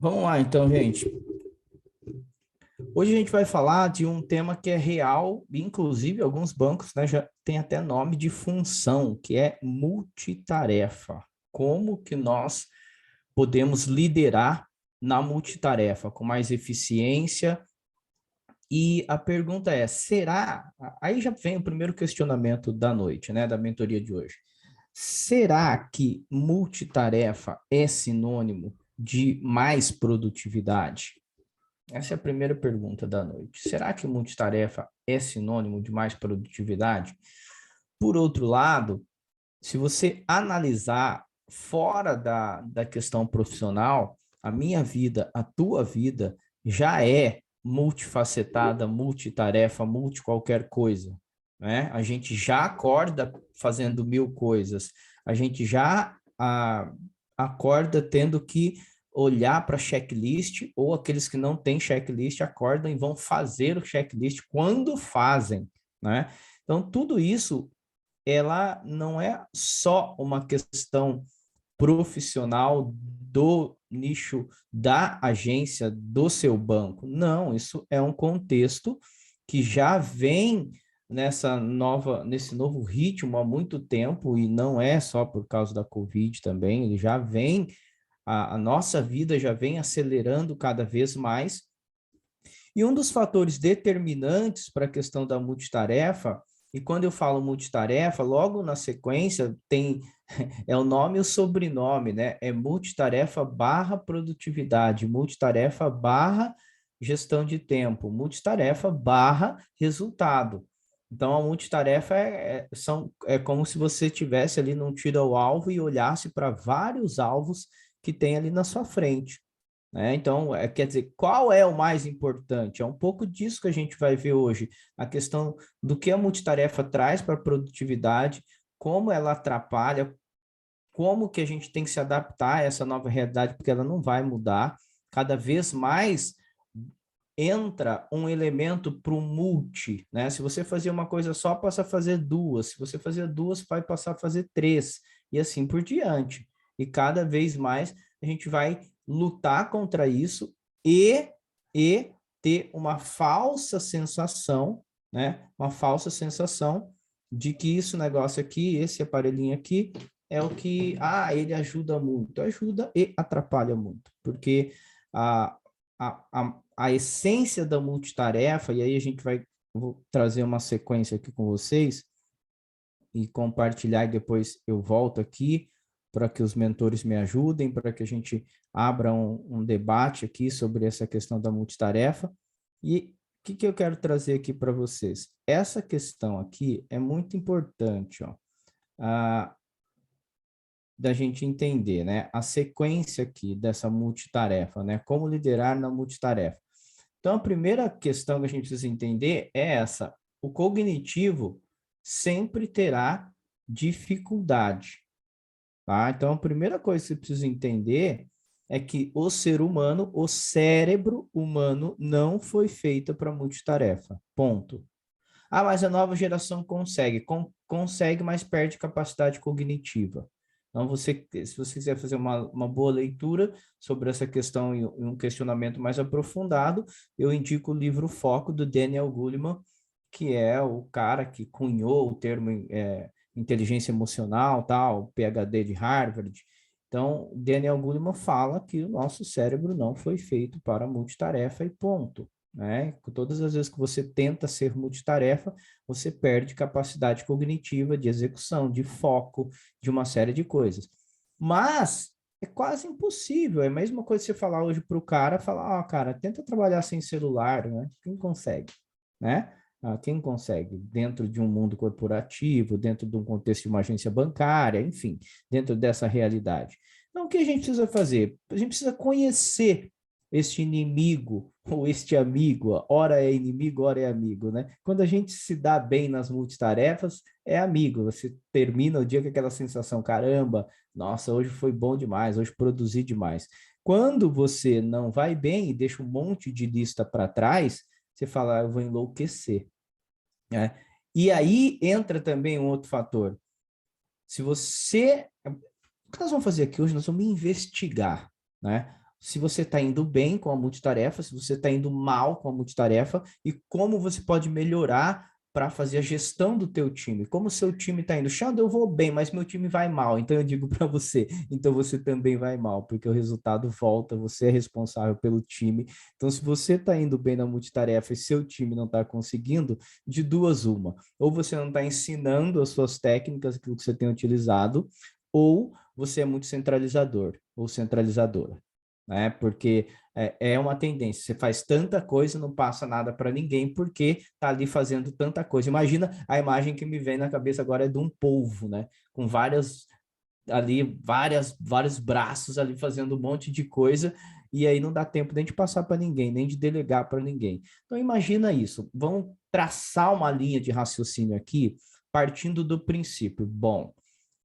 Vamos lá, então, gente. Hoje a gente vai falar de um tema que é real, inclusive alguns bancos, né, já tem até nome de função, que é multitarefa. Como que nós podemos liderar na multitarefa com mais eficiência? E a pergunta é, será? Aí já vem o primeiro questionamento da noite, né, da mentoria de hoje. Será que multitarefa é sinônimo de mais produtividade? Essa é a primeira pergunta da noite. Será que multitarefa é sinônimo de mais produtividade? Por outro lado, se você analisar fora da questão profissional, a minha vida, a tua vida, já é multifacetada, multitarefa, multi qualquer coisa, né? A gente já acorda fazendo mil coisas, a gente já acorda tendo que olhar para checklist, ou aqueles que não têm checklist acordam e vão fazer o checklist quando fazem, né? Então, tudo isso ela não é só uma questão profissional do nicho da agência do seu banco. Não, isso é um contexto que já vem nesse novo ritmo há muito tempo, e não é só por causa da Covid também, ele já vem, a nossa vida já vem acelerando cada vez mais. E um dos fatores determinantes para a questão da multitarefa, e quando eu falo multitarefa, logo na sequência tem é o nome e o sobrenome, né? É multitarefa barra produtividade, multitarefa barra gestão de tempo, multitarefa barra resultado. Então, a multitarefa é como se você estivesse ali num tiro ao alvo e olhasse para vários alvos que tem ali na sua frente, né? Então, quer dizer, qual é o mais importante? É um pouco disso que a gente vai ver hoje, a questão do que a multitarefa traz para a produtividade, como ela atrapalha, como que a gente tem que se adaptar a essa nova realidade, porque ela não vai mudar. Cada vez mais entra um elemento para o multi, né? Se você fazia uma coisa só, passa a fazer duas. Se você fazia duas, vai passar a fazer três, e assim por diante. E cada vez mais a gente vai lutar contra isso e ter uma falsa sensação, né? Uma falsa sensação de que isso negócio aqui, esse aparelhinho aqui, é o que, ele ajuda muito. Ajuda e atrapalha muito, porque a essência da multitarefa, e aí a gente vai, vou trazer uma sequência aqui com vocês e compartilhar, e depois eu volto aqui para que os mentores me ajudem, para que a gente abra um debate aqui sobre essa questão da multitarefa. E o que eu quero trazer aqui para vocês? Essa questão aqui é muito importante, ó. Da gente entender, né? A sequência aqui dessa multitarefa, né? Como liderar na multitarefa. Então, a primeira questão que a gente precisa entender é essa: o cognitivo sempre terá dificuldade, tá? Então, a primeira coisa que você precisa entender é que o ser humano, o cérebro humano, não foi feito para multitarefa. Ponto. Mas a nova geração consegue. Consegue, mas perde capacidade cognitiva. Então, se você quiser fazer uma boa leitura sobre essa questão e um questionamento mais aprofundado, eu indico o livro Foco, do Daniel Goleman, que é o cara que cunhou o termo inteligência emocional, tal, PhD de Harvard. Então, Daniel Goleman fala que o nosso cérebro não foi feito para multitarefa e ponto, né? Todas as vezes que você tenta ser multitarefa, você perde capacidade cognitiva de execução, de foco, de uma série de coisas. Mas é quase impossível. É a mesma coisa você falar hoje para o cara, falar, cara, tenta trabalhar sem celular, né? Quem consegue, né? Quem consegue, dentro de um mundo corporativo, dentro de um contexto de uma agência bancária, enfim, dentro dessa realidade. Então, o que a gente precisa fazer? A gente precisa conhecer este inimigo ou este amigo, ora é inimigo, ora é amigo, né? Quando a gente se dá bem nas multitarefas, é amigo. Você termina o dia com aquela sensação, caramba, nossa, hoje foi bom demais, hoje produzi demais. Quando você não vai bem e deixa um monte de lista para trás, você fala, eu vou enlouquecer, né? E aí entra também um outro fator. Se você... O que nós vamos fazer aqui hoje? Nós vamos investigar, né? se você está indo bem com a multitarefa, se você está indo mal com a multitarefa e como você pode melhorar para fazer a gestão do teu time. Como o seu time está indo? Xandro, eu vou bem, mas meu time vai mal. Então eu digo para você, então você também vai mal, porque o resultado volta, você é responsável pelo time. Então se você está indo bem na multitarefa e seu time não está conseguindo, de duas uma. Ou você não está ensinando as suas técnicas, aquilo que você tem utilizado, ou você é muito centralizador ou centralizadora, né? Porque é uma tendência. Você faz tanta coisa, não passa nada para ninguém, porque está ali fazendo tanta coisa. Imagina a imagem que me vem na cabeça agora é de um polvo, né? Com vários braços ali fazendo um monte de coisa, e aí não dá tempo nem de passar para ninguém, nem de delegar para ninguém. Então imagina isso. Vamos traçar uma linha de raciocínio aqui, partindo do princípio. Bom,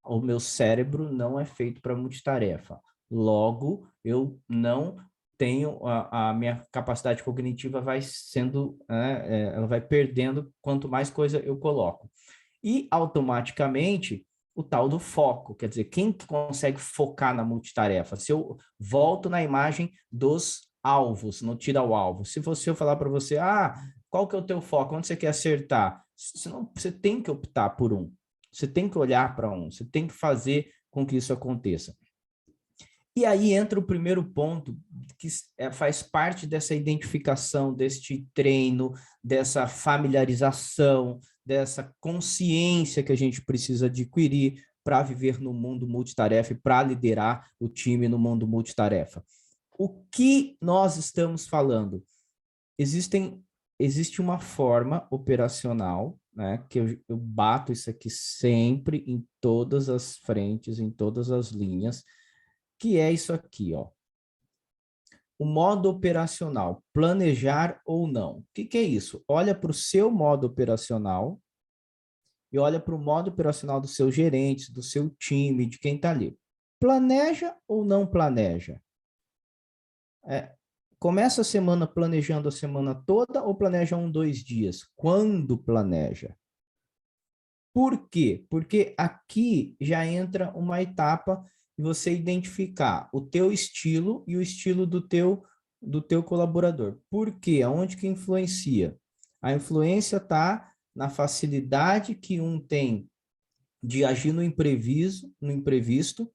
o meu cérebro não é feito para multitarefa. Logo, eu não tenho a minha capacidade cognitiva vai sendo, ela vai perdendo quanto mais coisa eu coloco. E automaticamente o tal do foco, quer dizer, quem consegue focar na multitarefa? Se eu volto na imagem dos alvos, não tira o alvo. Se eu falar para você, qual que é o teu foco? Onde você quer acertar? Você tem que optar por um. Você tem que olhar para um, você tem que fazer com que isso aconteça. E aí entra o primeiro ponto, que faz parte dessa identificação, deste treino, dessa familiarização, dessa consciência que a gente precisa adquirir para viver no mundo multitarefa e para liderar o time no mundo multitarefa. O que nós estamos falando? Existe uma forma operacional, né, que eu bato isso aqui sempre em todas as frentes, em todas as linhas, que é isso aqui, ó. O modo operacional, planejar ou não. O que é isso? Olha para o seu modo operacional e olha para o modo operacional dos seus gerentes, do seu time, de quem está ali. Planeja ou não planeja? Começa a semana planejando a semana toda ou planeja 1, 2 dias? Quando planeja? Por quê? Porque aqui já entra uma etapa de você identificar o teu estilo e o estilo do teu colaborador. Por quê? Aonde que influencia? A influência está na facilidade que um tem de agir no imprevisto,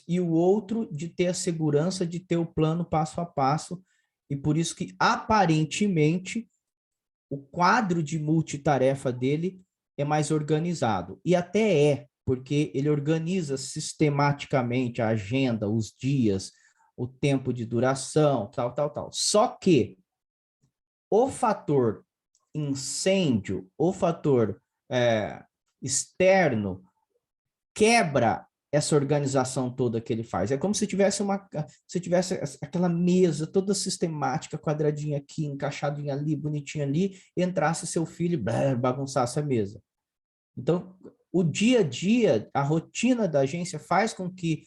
e o outro de ter a segurança de ter o plano passo a passo, e por isso que, aparentemente, o quadro de multitarefa dele é mais organizado. E até porque ele organiza sistematicamente a agenda, os dias, o tempo de duração, tal, tal, tal. Só que o fator incêndio, o fator externo, quebra essa organização toda que ele faz. É como se tivesse aquela mesa toda sistemática, quadradinha aqui, encaixadinha ali, bonitinha ali, e entrasse seu filho e bagunçasse a mesa. Então, o dia a dia, a rotina da agência faz com que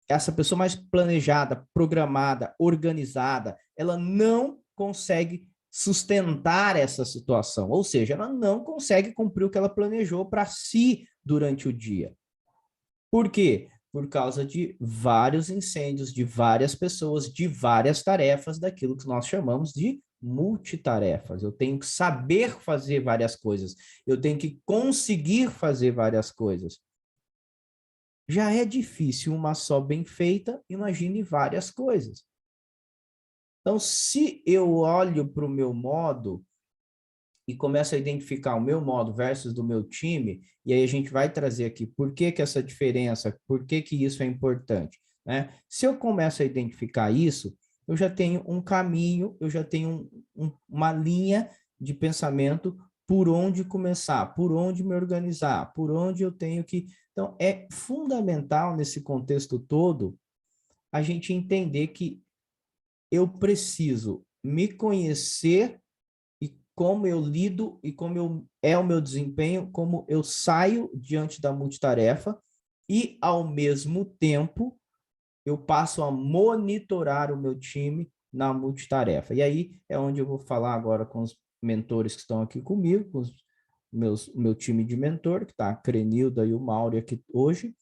essa pessoa mais planejada, programada, organizada, ela não consegue sustentar essa situação, ou seja, ela não consegue cumprir o que ela planejou para si durante o dia. Por quê? Por causa de vários incêndios, de várias pessoas, de várias tarefas, daquilo que nós chamamos de multitarefas. Eu tenho que saber fazer várias coisas, eu tenho que conseguir fazer várias coisas. Já é difícil uma só bem feita, imagine várias coisas. Então, se eu olho para o meu modo e começo a identificar o meu modo versus do meu time, e aí a gente vai trazer aqui por que essa diferença, por que isso é importante, né? Se eu começo a identificar isso, eu já tenho um caminho, eu já tenho uma linha de pensamento por onde começar, por onde me organizar, por onde eu tenho que... Então, é fundamental nesse contexto todo a gente entender que eu preciso me conhecer e como eu lido e como é o meu desempenho, como eu saio diante da multitarefa e, ao mesmo tempo, eu passo a monitorar o meu time na multitarefa. E aí é onde eu vou falar agora com os mentores que estão aqui comigo, com o meu time de mentor, que está a Crenilda e o Mauro aqui hoje,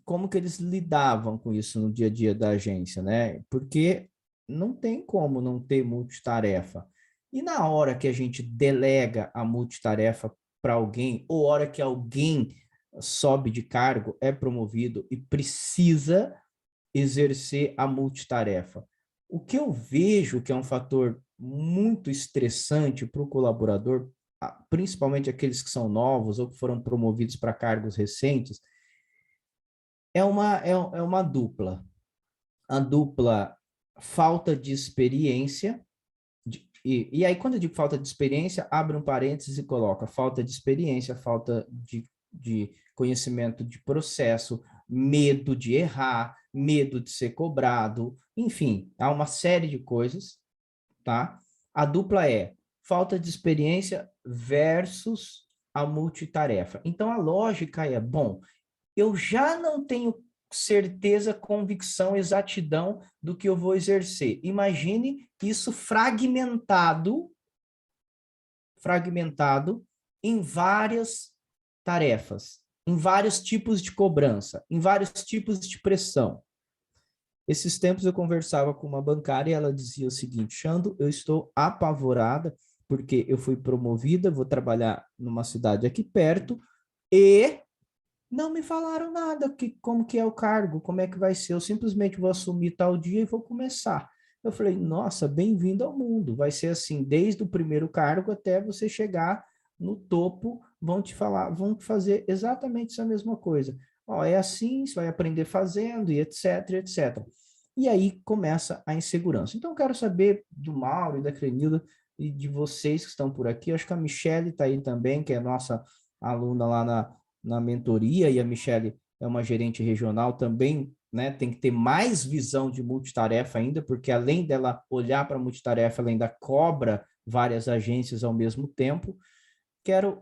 como que eles lidavam com isso no dia a dia da agência, né? Porque não tem como não ter multitarefa. E na hora que a gente delega a multitarefa para alguém, ou hora que alguém sobe de cargo, é promovido e precisa exercer a multitarefa. O que eu vejo que é um fator muito estressante para o colaborador, principalmente aqueles que são novos ou que foram promovidos para cargos recentes, é uma dupla. A dupla falta de experiência, e aí quando eu digo falta de experiência, abre um parênteses e coloca falta de experiência, falta de conhecimento de processo, medo de errar, medo de ser cobrado, enfim, há uma série de coisas, tá? A dupla é falta de experiência versus a multitarefa. Então a lógica é, bom, eu já não tenho certeza, convicção, exatidão do que eu vou exercer. Imagine isso fragmentado em várias tarefas, em vários tipos de cobrança, em vários tipos de pressão. Esses tempos eu conversava com uma bancária e ela dizia o seguinte: Xando, eu estou apavorada porque eu fui promovida, vou trabalhar numa cidade aqui perto e não me falaram nada, como que é o cargo, como é que vai ser, eu simplesmente vou assumir tal dia e vou começar. Eu falei, nossa, bem-vindo ao mundo, vai ser assim, desde o primeiro cargo até você chegar no topo, vão te falar, vão fazer exatamente essa mesma coisa. Ó, é assim, você vai aprender fazendo, e etc, etc. E aí começa a insegurança. Então, eu quero saber do Mauro e da Crenilda e de vocês que estão por aqui, acho que a Michelle está aí também, que é nossa aluna lá na mentoria, e a Michelle é uma gerente regional também, né, tem que ter mais visão de multitarefa ainda, porque além dela olhar para a multitarefa, ela ainda cobra várias agências ao mesmo tempo. Quero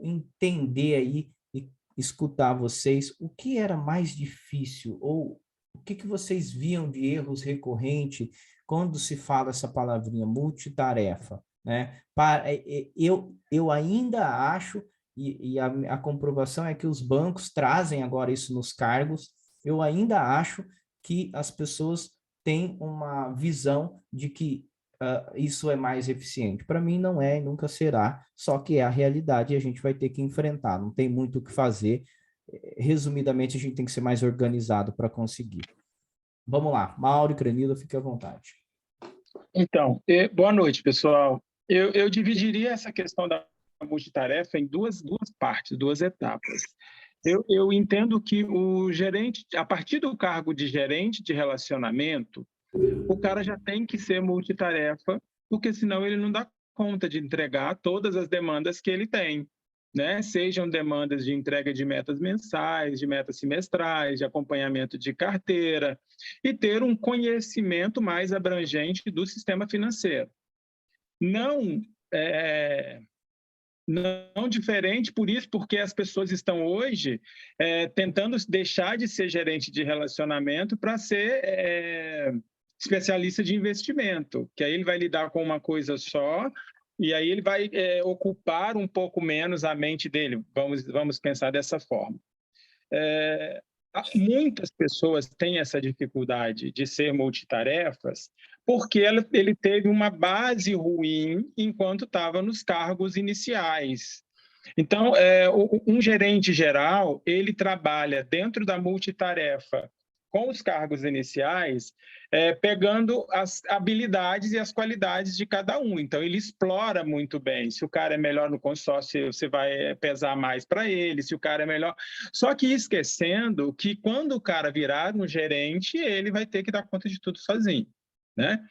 entender aí e escutar vocês o que era mais difícil, ou o que vocês viam de erros recorrentes quando se fala essa palavrinha multitarefa, né? Eu ainda acho e a comprovação é que os bancos trazem agora isso nos cargos. Eu ainda acho que as pessoas têm uma visão de que isso é mais eficiente. Para mim não é e nunca será, só que é a realidade e a gente vai ter que enfrentar, não tem muito o que fazer. Resumidamente, a gente tem que ser mais organizado para conseguir. Vamos lá, Mauro e Crenilo, fique à vontade. Então, boa noite, pessoal. Eu dividiria essa questão da multitarefa em duas partes, duas etapas. Eu entendo que o gerente, a partir do cargo de gerente de relacionamento, o cara já tem que ser multitarefa, porque senão ele não dá conta de entregar todas as demandas que ele tem, né? Sejam demandas de entrega de metas mensais, de metas semestrais, de acompanhamento de carteira, e ter um conhecimento mais abrangente do sistema financeiro. Não não diferente por isso, porque as pessoas estão hoje tentando deixar de ser gerente de relacionamento para ser especialista de investimento, que aí ele vai lidar com uma coisa só e aí ele vai ocupar um pouco menos a mente dele. Vamos pensar dessa forma. Muitas pessoas têm essa dificuldade de ser multitarefas porque ele teve uma base ruim enquanto estava nos cargos iniciais. Então, um gerente geral, ele trabalha dentro da multitarefa com os cargos iniciais, pegando as habilidades e as qualidades de cada um. Então, ele explora muito bem. Se o cara é melhor no consórcio, você vai pesar mais para ele. Se o cara é melhor... Só que esquecendo que quando o cara virar um gerente, ele vai ter que dar conta de tudo sozinho, né?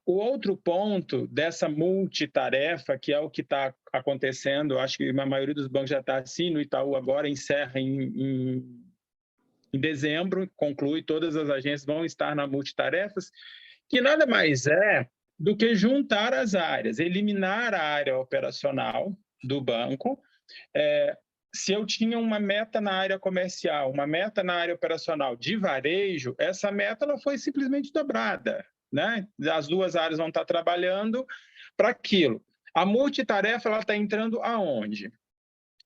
O outro ponto dessa multitarefa, que é o que está acontecendo, acho que a maioria dos bancos já está assim, no Itaú agora encerra em dezembro, conclui, todas as agências vão estar na multitarefas, que nada mais é do que juntar as áreas, eliminar a área operacional do banco. Se eu tinha uma meta na área comercial, uma meta na área operacional de varejo, essa meta não foi simplesmente dobrada, né? As duas áreas vão estar trabalhando para aquilo. A multitarefa ela está entrando aonde?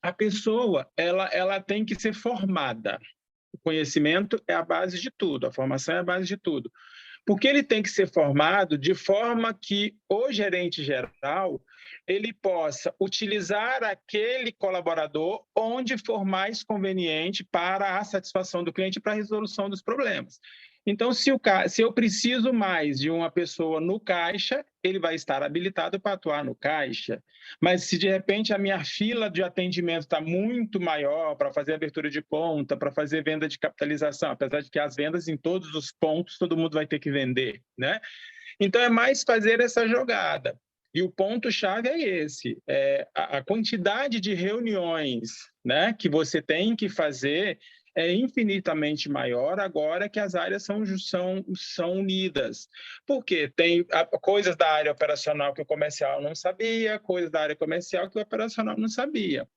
A pessoa ela tem que ser formada. O conhecimento é a base de tudo, a formação é a base de tudo. Porque ele tem que ser formado de forma que o gerente geral ele possa utilizar aquele colaborador onde for mais conveniente para a satisfação do cliente e para a resolução dos problemas. Então, se eu preciso mais de uma pessoa no caixa, ele vai estar habilitado para atuar no caixa. Mas se de repente a minha fila de atendimento está muito maior para fazer abertura de conta, para fazer venda de capitalização, apesar de que as vendas em todos os pontos todo mundo vai ter que vender, né? Então é mais fazer essa jogada. E o ponto-chave é esse: a quantidade de reuniões, né, que você tem que fazer é infinitamente maior agora que as áreas são unidas. Porque tem coisas da área operacional que o comercial não sabia, coisas da área comercial que o operacional não sabia.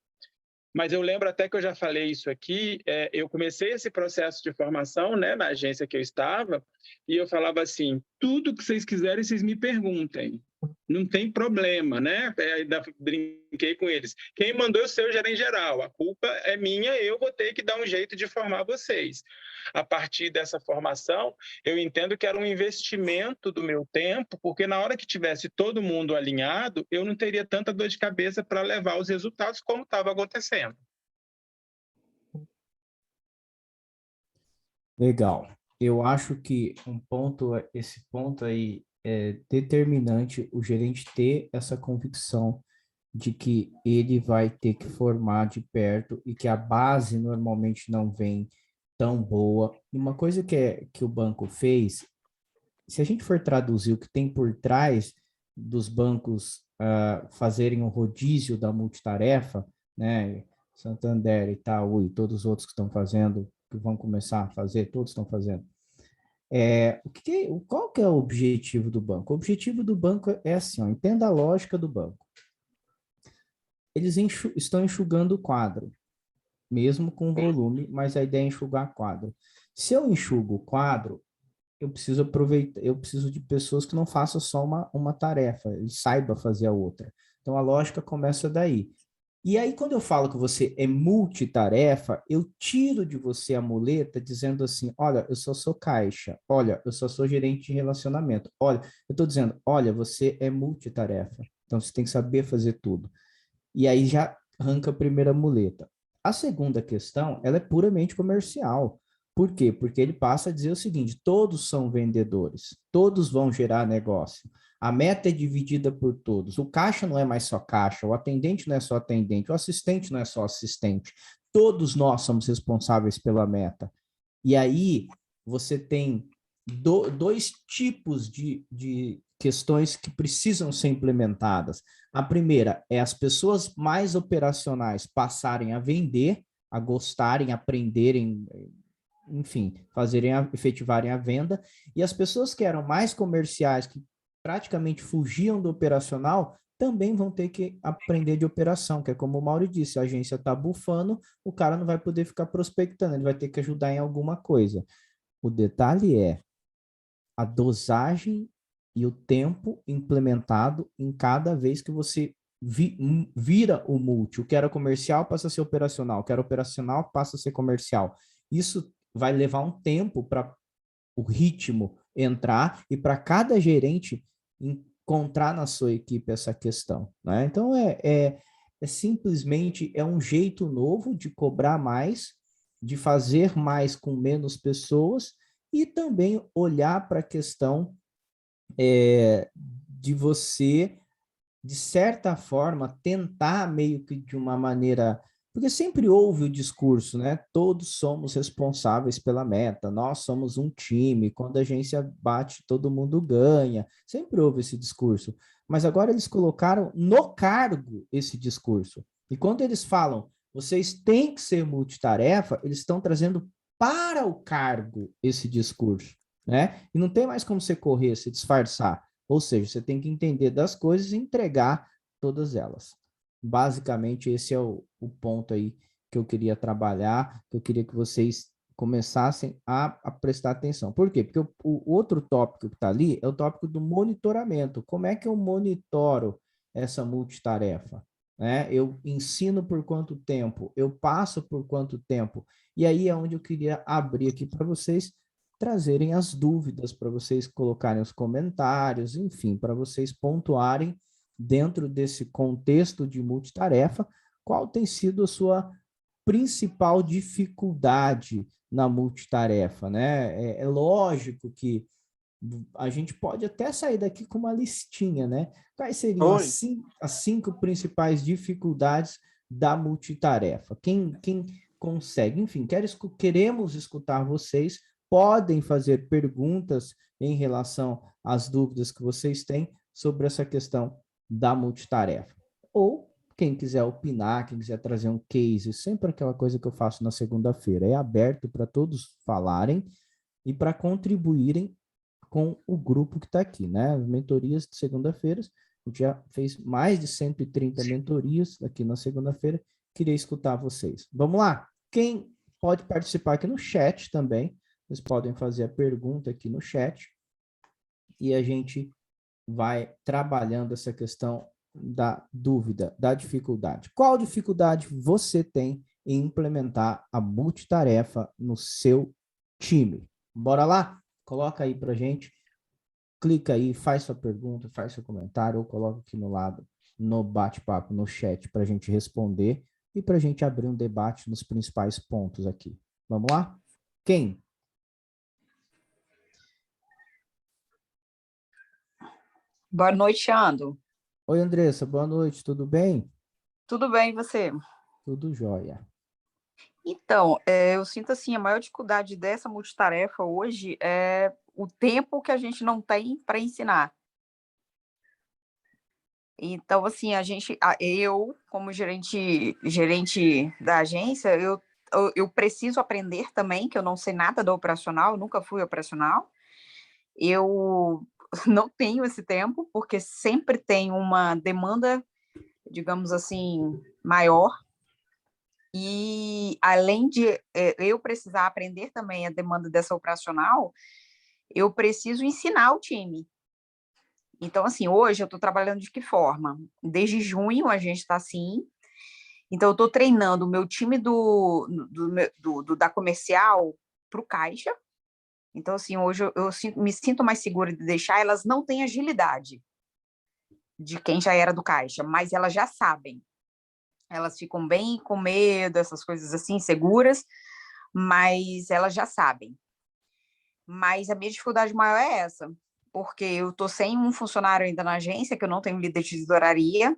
Mas eu lembro até que eu já falei isso aqui, eu comecei esse processo de formação, né, na agência que eu estava, e eu falava assim, tudo que vocês quiserem, vocês me perguntem. Não tem problema, né? Ainda brinquei com eles. Quem mandou é o seu gerente geral, a culpa é minha, eu vou ter que dar um jeito de formar vocês. A partir dessa formação, eu entendo que era um investimento do meu tempo, porque na hora que tivesse todo mundo alinhado, eu não teria tanta dor de cabeça para levar os resultados como estava acontecendo. Legal. Eu acho que esse ponto aí é determinante, o gerente ter essa convicção de que ele vai ter que formar de perto e que a base normalmente não vem tão boa. E uma coisa que o banco fez, se a gente for traduzir o que tem por trás dos bancos fazerem o rodízio da multitarefa, né? Santander, Itaú e todos os outros que estão fazendo, que vão começar a fazer, todos estão fazendo. Qual que é o objetivo do banco? O objetivo do banco é assim, ó, entenda a lógica do banco. Eles estão enxugando o quadro, mesmo com volume, mas a ideia é enxugar quadro. Se eu enxugo o quadro, eu preciso aproveitar, eu preciso de pessoas que não façam só uma tarefa, e saiba fazer a outra. Então a lógica começa daí. E aí, quando eu falo que você é multitarefa, eu tiro de você a muleta dizendo assim: olha, eu só sou caixa, olha, eu só sou gerente de relacionamento, olha, eu estou dizendo, olha, você é multitarefa, então você tem que saber fazer tudo. E aí já arranca a primeira muleta. A segunda questão, ela é puramente comercial. Por quê? Porque ele passa a dizer o seguinte: todos são vendedores, todos vão gerar negócio. A meta é dividida por todos. O caixa não é mais só caixa, o atendente não é só atendente, o assistente não é só assistente. Todos nós somos responsáveis pela meta. E aí você tem dois tipos de questões que precisam ser implementadas. A primeira é as pessoas mais operacionais passarem a vender, a gostarem, aprenderem, enfim, efetivarem a venda, e as pessoas que eram mais comerciais, que praticamente fugiam do operacional, também vão ter que aprender de operação, que é como o Mauro disse, a agência está bufando, o cara não vai poder ficar prospectando, ele vai ter que ajudar em alguma coisa. O detalhe é a dosagem e o tempo implementado em cada vez que você vira o multi. O que era comercial passa a ser operacional, o que era operacional passa a ser comercial. Isso vai levar um tempo para o ritmo entrar e para cada gerente encontrar na sua equipe essa questão, né? Então, simplesmente um jeito novo de cobrar mais, de fazer mais com menos pessoas e também olhar para a questão de você, de certa forma, tentar meio que de uma maneira... Porque sempre houve o discurso, né? Todos somos responsáveis pela meta, nós somos um time, quando a agência bate, todo mundo ganha. Sempre houve esse discurso. Mas agora eles colocaram no cargo esse discurso. E quando eles falam, vocês têm que ser multitarefa, eles estão trazendo para o cargo esse discurso, né? E não tem mais como você correr, se disfarçar. Ou seja, você tem que entender das coisas e entregar todas elas. Basicamente, esse é o ponto aí que eu queria trabalhar, que eu queria que vocês começassem a prestar atenção. Por quê? Porque o outro tópico que está ali é o tópico do monitoramento. Como é que eu monitoro essa multitarefa? né? Eu ensino por quanto tempo? Eu passo por quanto tempo? E aí é onde eu queria abrir aqui para vocês trazerem as dúvidas, para vocês colocarem os comentários, enfim, para vocês pontuarem dentro desse contexto de multitarefa, qual tem sido a sua principal dificuldade na multitarefa, né? É lógico que a gente pode até sair daqui com uma listinha, né? Quais seriam as cinco principais dificuldades da multitarefa? Quem consegue? Enfim, queremos escutar vocês, podem fazer perguntas em relação às dúvidas que vocês têm sobre essa questão da multitarefa. Ou quem quiser opinar, quem quiser trazer um case, sempre aquela coisa que eu faço na segunda-feira, é aberto para todos falarem e para contribuírem com o grupo que está aqui, né? As mentorias de segunda-feira, a gente já fez mais de 130 mentorias aqui na segunda-feira, queria escutar vocês. Vamos lá? Quem pode participar aqui no chat também, vocês podem fazer a pergunta aqui no chat e a gente vai trabalhando essa questão da dúvida, da dificuldade. Qual dificuldade você tem em implementar a multitarefa no seu time? Bora lá? Coloca aí pra gente, clica aí, faz sua pergunta, faz seu comentário, ou coloca aqui no lado, no bate-papo, no chat, para a gente responder e para a gente abrir um debate nos principais pontos aqui. Vamos lá? Quem? Boa noite, Ando. Oi, Andressa, boa noite, tudo bem? Tudo bem, e você? Tudo jóia. Então, eu sinto assim, a maior dificuldade dessa multitarefa hoje é o tempo que a gente não tem para ensinar. Então, assim, eu, como gerente da agência, eu preciso aprender também, que eu não sei nada do operacional, nunca fui operacional. Eu não tenho esse tempo, porque sempre tem uma demanda, digamos assim, maior. E além de eu precisar aprender também a demanda dessa operacional, eu preciso ensinar o time. Então, assim, hoje eu estou trabalhando de que forma? Desde junho a gente está assim. Então, eu estou treinando o meu time da comercial para o caixa. Então, assim, hoje me sinto mais segura de deixar. Elas não têm agilidade de quem já era do caixa, mas elas já sabem. Elas ficam bem com medo, essas coisas assim, seguras, mas elas já sabem. Mas a minha dificuldade maior é essa, porque eu estou sem um funcionário ainda na agência, que eu não tenho líder de tesouraria,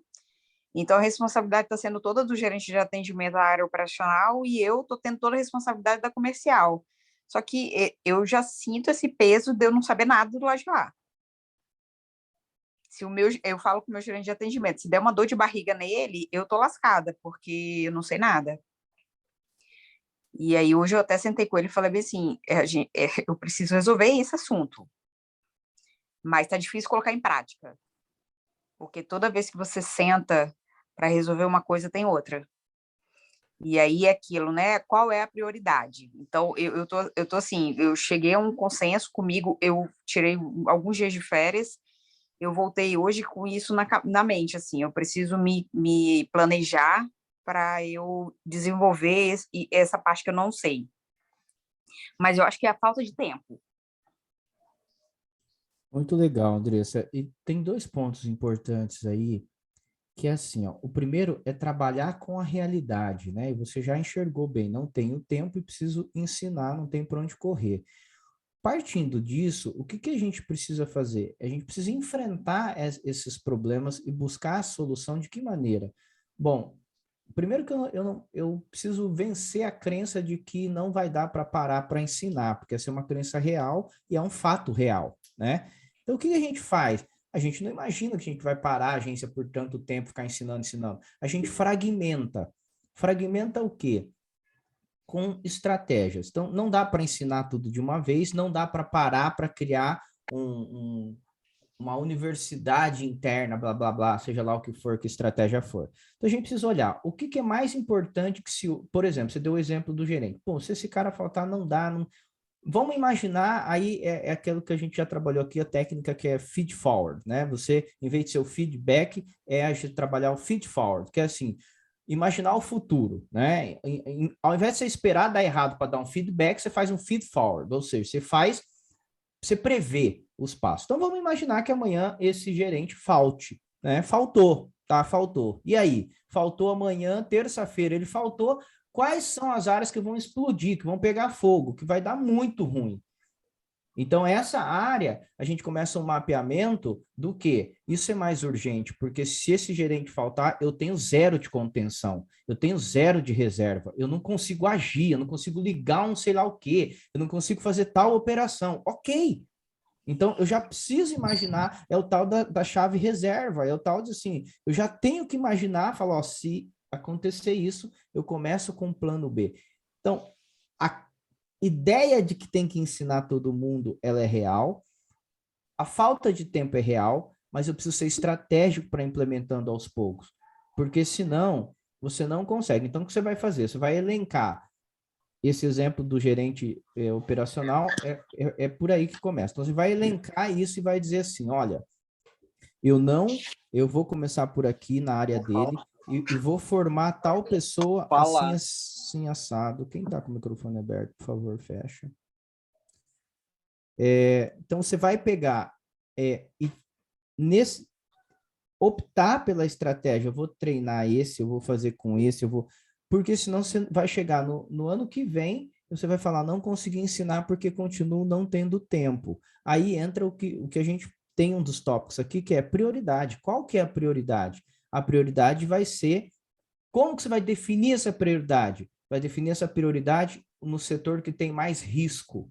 então a responsabilidade está sendo toda do gerente de atendimento da área operacional e eu estou tendo toda a responsabilidade da comercial. Só que eu já sinto esse peso de eu não saber nada do lado de lá. Eu falo com o meu gerente de atendimento, se der uma dor de barriga nele, eu tô lascada, porque eu não sei nada. E aí hoje eu até sentei com ele e falei assim, eu preciso resolver esse assunto, mas tá difícil colocar em prática, porque toda vez que você senta para resolver uma coisa, tem outra. E aí é aquilo, né? Qual é a prioridade? Então, eu tô assim, eu cheguei a um consenso comigo, eu tirei alguns dias de férias, eu voltei hoje com isso na mente, assim, eu preciso me planejar para eu desenvolver essa parte que eu não sei. Mas eu acho que é a falta de tempo. Muito legal, Andressa. E tem dois pontos importantes aí, que é assim, ó, o primeiro é trabalhar com a realidade, né? E você já enxergou bem, não tenho tempo e preciso ensinar, não tem para onde correr. Partindo disso, o que a gente precisa fazer? A gente precisa enfrentar esses problemas e buscar a solução de que maneira? Bom, primeiro que eu preciso vencer a crença de que não vai dar para parar para ensinar, porque essa é uma crença real e é um fato real, né? Então, o que a gente faz? A gente não imagina que a gente vai parar a agência por tanto tempo, ficar ensinando. A gente fragmenta. Fragmenta o quê? Com estratégias. Então, não dá para ensinar tudo de uma vez, não dá para parar para criar uma universidade interna, blá, blá, blá, seja lá o que for, que estratégia for. Então, a gente precisa olhar o que é mais importante que se, por exemplo, você deu o exemplo do gerente. Pô, se esse cara faltar, não dá, Vamos imaginar, aí é aquilo que a gente já trabalhou aqui, a técnica que é feed forward, né? Você, em vez de ser o feedback, a gente trabalhar o feed forward, que é assim, imaginar o futuro, né? Ao invés de você esperar dar errado para dar um feedback, você faz um feed forward, ou seja, você prevê os passos. Então, vamos imaginar que amanhã esse gerente falte, né? Faltou, tá? Faltou. E aí? Faltou amanhã, terça-feira, ele faltou. Quais são as áreas que vão explodir, que vão pegar fogo, que vai dar muito ruim? Então, essa área, a gente começa um mapeamento do que isso é mais urgente, porque se esse gerente faltar, eu tenho zero de contenção, eu tenho zero de reserva, eu não consigo agir, eu não consigo ligar um sei lá o quê, eu não consigo fazer tal operação. Ok. Então, eu já preciso imaginar, é o tal da chave reserva, é o tal de assim, eu já tenho que imaginar, falar, ó, se acontecer isso, eu começo com o plano B. Então, a ideia de que tem que ensinar todo mundo, ela é real, a falta de tempo é real, mas eu preciso ser estratégico para implementando aos poucos, porque senão você não consegue. Então, o que você vai fazer? Você vai elencar esse exemplo do gerente operacional, é por aí que começa. Então, você vai elencar isso e vai dizer assim, olha, eu vou começar por aqui na área dele e vou formar tal pessoa assim, assim, assado. Quem está com o microfone aberto, por favor, fecha. Então, você vai pegar e optar pela estratégia, eu vou treinar esse, eu vou fazer com esse, porque senão você vai chegar no ano que vem, você vai falar, não consegui ensinar porque continuo não tendo tempo. Aí entra o que a gente tem um dos tópicos aqui, que é prioridade. Qual que é a prioridade? A prioridade vai ser, como que você vai definir essa prioridade? Vai definir essa prioridade no setor que tem mais risco.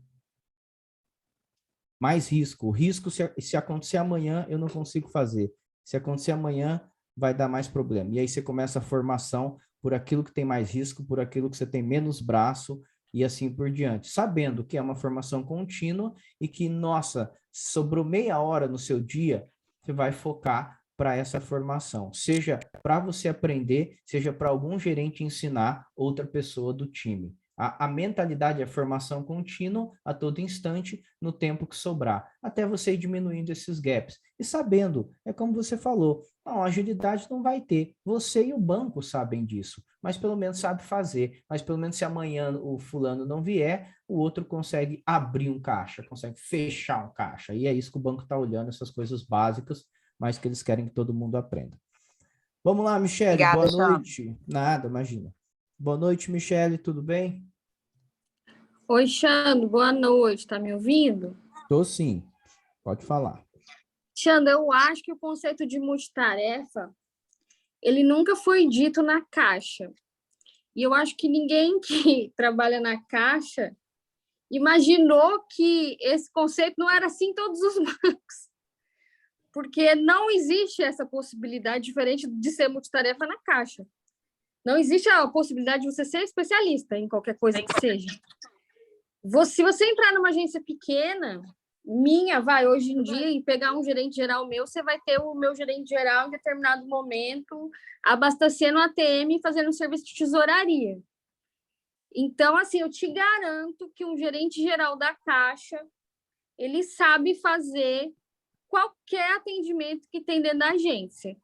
Mais risco. O risco, se acontecer amanhã, eu não consigo fazer. Se acontecer amanhã, vai dar mais problema. E aí você começa a formação por aquilo que tem mais risco, por aquilo que você tem menos braço e assim por diante. Sabendo que é uma formação contínua e que, nossa, sobrou meia hora no seu dia, você vai focar para essa formação. Seja para você aprender, seja para algum gerente ensinar outra pessoa do time. A mentalidade é formação contínua a todo instante, no tempo que sobrar, até você ir diminuindo esses gaps. E sabendo, é como você falou, não, agilidade não vai ter. Você e o banco sabem disso, mas pelo menos sabe fazer. Mas pelo menos se amanhã o fulano não vier, o outro consegue abrir um caixa, consegue fechar um caixa. E é isso que o banco está olhando, essas coisas básicas, mas que eles querem que todo mundo aprenda. Vamos lá, Michele, boa noite. Nada, imagina. Boa noite, Michele, tudo bem? Oi, Xando, boa noite, tá me ouvindo? Tô sim, pode falar. Xando, eu acho que o conceito de multitarefa, ele nunca foi dito na Caixa. E eu acho que ninguém que trabalha na Caixa imaginou que esse conceito não era assim em todos os bancos. Porque não existe essa possibilidade diferente de ser multitarefa na Caixa. Não existe a possibilidade de você ser especialista em qualquer coisa que seja. Se você entrar numa agência pequena, hoje em dia, e pegar um gerente geral meu, você vai ter o meu gerente geral em determinado momento abastecendo a ATM e fazendo um serviço de tesouraria. Então, assim, eu te garanto que um gerente geral da Caixa, ele sabe fazer qualquer atendimento que tem dentro da agência,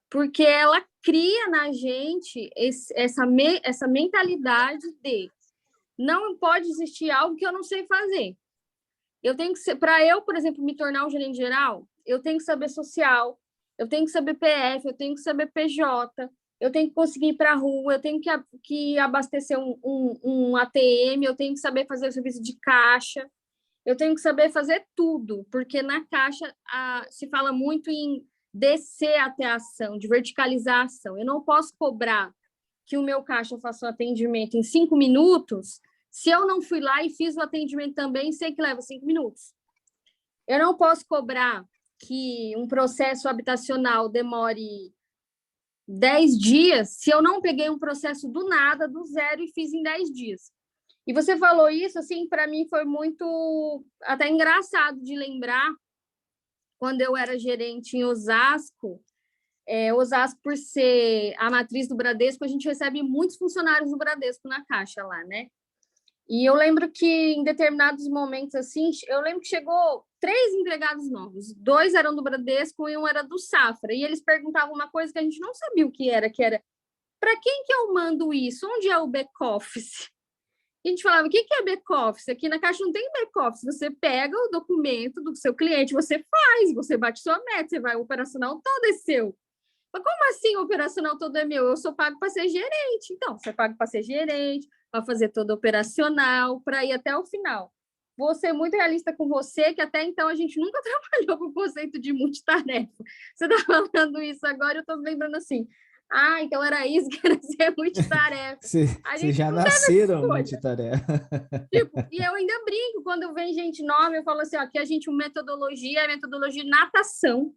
porque ela cria na gente essa mentalidade de não pode existir algo que eu não sei fazer. Eu tenho que ser, para eu, por exemplo, me tornar um gerente geral, eu tenho que saber social, eu tenho que saber PF, eu tenho que saber PJ, eu tenho que conseguir ir para a rua, eu tenho que abastecer um ATM, eu tenho que saber fazer o serviço de caixa, eu tenho que saber fazer tudo, porque na caixa se fala muito em descer até a ação, de verticalizar a ação. Eu não posso cobrar que o meu caixa faça um atendimento em 5 minutos, se eu não fui lá e fiz o atendimento também, sei que leva 5 minutos. Eu não posso cobrar que um processo habitacional demore 10 dias, se eu não peguei um processo do nada, do zero, e fiz em 10 dias. E você falou isso, assim, para mim foi muito até engraçado de lembrar, quando eu era gerente em Osasco. Osasco, por ser a matriz do Bradesco, a gente recebe muitos funcionários do Bradesco na Caixa lá, né? E eu lembro que em determinados momentos, assim, eu lembro que chegou 3 empregados novos. 2 eram do Bradesco e um era do Safra. E eles perguntavam uma coisa que a gente não sabia o que era para quem que eu mando isso? Onde é o back-office? E a gente falava, o que é back-office? Aqui na Caixa não tem back-office. Você pega o documento do seu cliente, você faz, você bate sua meta, você vai, o operacional todo é seu. Mas como assim o operacional todo é meu? Eu sou pago para ser gerente. Então, você é pago para ser gerente, para fazer todo operacional, para ir até o final. Vou ser muito realista com você, que até então a gente nunca trabalhou com o conceito de multitarefa. Você está falando isso agora, eu estou lembrando assim, então era isso que era ser multitarefa. Vocês já nasceram multitarefa. Tipo, e eu ainda brinco, quando vem gente nova, eu falo assim, ó, aqui a gente, metodologia de natação.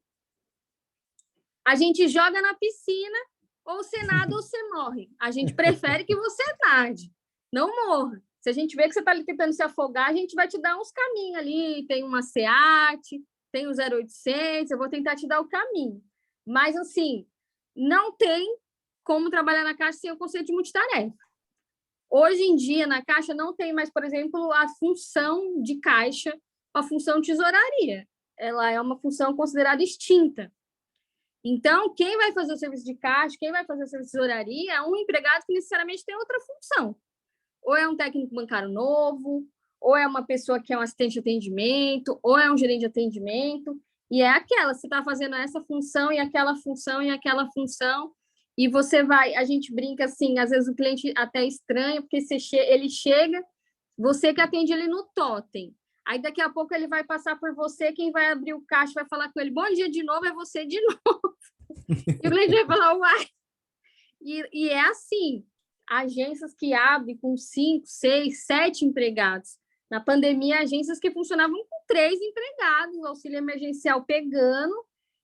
A gente joga na piscina, ou você nada ou você morre. A gente prefere que você nade, não morra. Se a gente vê que você está tentando se afogar, a gente vai te dar uns caminhos ali, tem uma SEAT, tem o 0800, eu vou tentar te dar o caminho. Mas, assim, não tem como trabalhar na Caixa sem o conceito de multitarefa. Hoje em dia, na Caixa, não tem mais, por exemplo, a função de caixa, a função de tesouraria. Ela é uma função considerada extinta. Então, quem vai fazer o serviço de caixa, quem vai fazer o serviço de tesouraria é um empregado que necessariamente tem outra função. Ou é um técnico bancário novo, ou é uma pessoa que é um assistente de atendimento, ou é um gerente de atendimento, e é aquela, você está fazendo essa função e aquela função e aquela função, e você vai, a gente brinca assim, às vezes o cliente até estranha, porque ele chega, você que atende ele no totem, aí daqui a pouco ele vai passar por você, quem vai abrir o caixa vai falar com ele, bom dia de novo, é você de novo. E o cliente vai falar, uai. E é assim, agências que abrem com 5, 6, 7 empregados. Na pandemia, agências que funcionavam com 3 empregados, o auxílio emergencial pegando,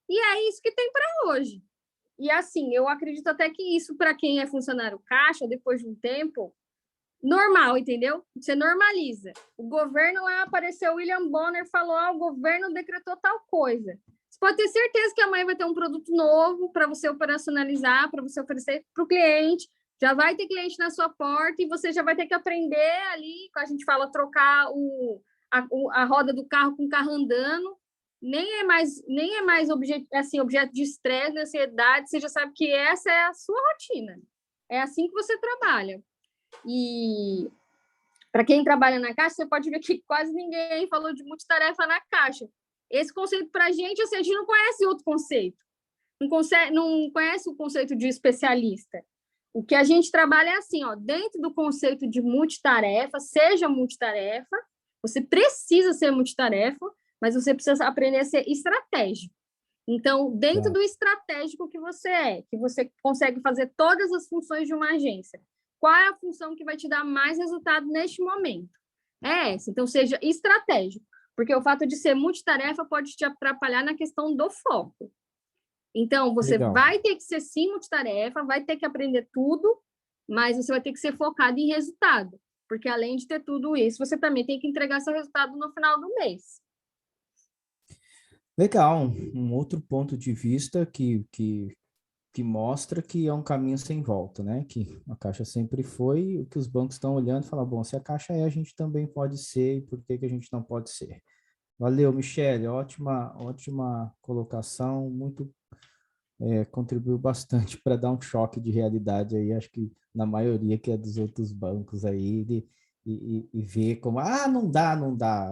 e é isso que tem para hoje. E assim, eu acredito até que isso, para quem é funcionário caixa, depois de um tempo, normal, entendeu? Você normaliza. O governo lá apareceu, o William Bonner falou, o governo decretou tal coisa. Você pode ter certeza que amanhã vai ter um produto novo para você operacionalizar, para você oferecer para o cliente, já vai ter cliente na sua porta e você já vai ter que aprender ali, a gente fala, trocar a roda do carro com o carro andando, nem é mais objeto de estresse, de ansiedade, você já sabe que essa é a sua rotina. É assim que você trabalha. E para quem trabalha na Caixa, você pode ver que quase ninguém falou de multitarefa na Caixa. Esse conceito para a gente, assim, a gente não conhece outro conceito. Não conhece o conceito de especialista. O que a gente trabalha é assim, ó, dentro do conceito de multitarefa, seja multitarefa, você precisa ser multitarefa, mas você precisa aprender a ser estratégico. Então, dentro do estratégico que você consegue fazer todas as funções de uma agência, qual é a função que vai te dar mais resultado neste momento? É essa. Então, seja estratégico, porque o fato de ser multitarefa pode te atrapalhar na questão do foco. Então, você vai ter que ser sim multitarefa, vai ter que aprender tudo, mas você vai ter que ser focado em resultado, porque além de ter tudo isso, você também tem que entregar seu resultado no final do mês. Legal, um outro ponto de vista que mostra que é um caminho sem volta, né? Que a Caixa sempre foi, o que os bancos estão olhando e falam, bom, se a Caixa é, a gente também pode ser, e por que a gente não pode ser? Valeu, Michele, ótima colocação, muito contribuiu bastante para dar um choque de realidade aí, acho que na maioria que é dos outros bancos aí, e ver como, não dá,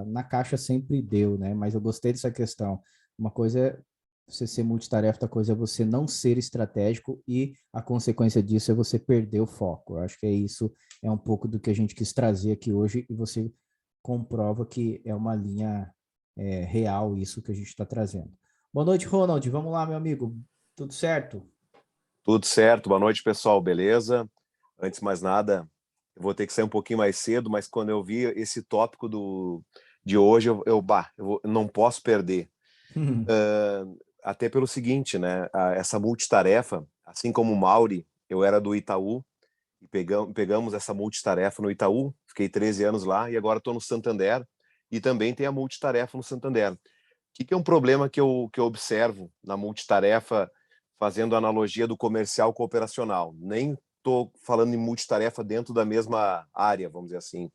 na Caixa sempre deu, né? Mas eu gostei dessa questão. Uma coisa é você ser multitarefa, outra coisa é você não ser estratégico e a consequência disso é você perder o foco. Eu acho que isso é um pouco do que a gente quis trazer aqui hoje e você comprova que é uma linha real isso que a gente está trazendo. Boa noite, Ronald. Vamos lá, meu amigo. Tudo certo? Tudo certo. Boa noite, pessoal. Beleza? Antes de mais nada, eu vou ter que sair um pouquinho mais cedo, mas quando eu vi esse tópico de hoje, eu não posso perder. Até pelo seguinte, né? Essa multitarefa, assim como o Mauri, eu era do Itaú, e pegamos essa multitarefa no Itaú, fiquei 13 anos lá, e agora estou no Santander, e também tem a multitarefa no Santander. O que é um problema que eu observo na multitarefa, fazendo analogia do comercial com o operacional? Nem estou falando em multitarefa dentro da mesma área, vamos dizer assim.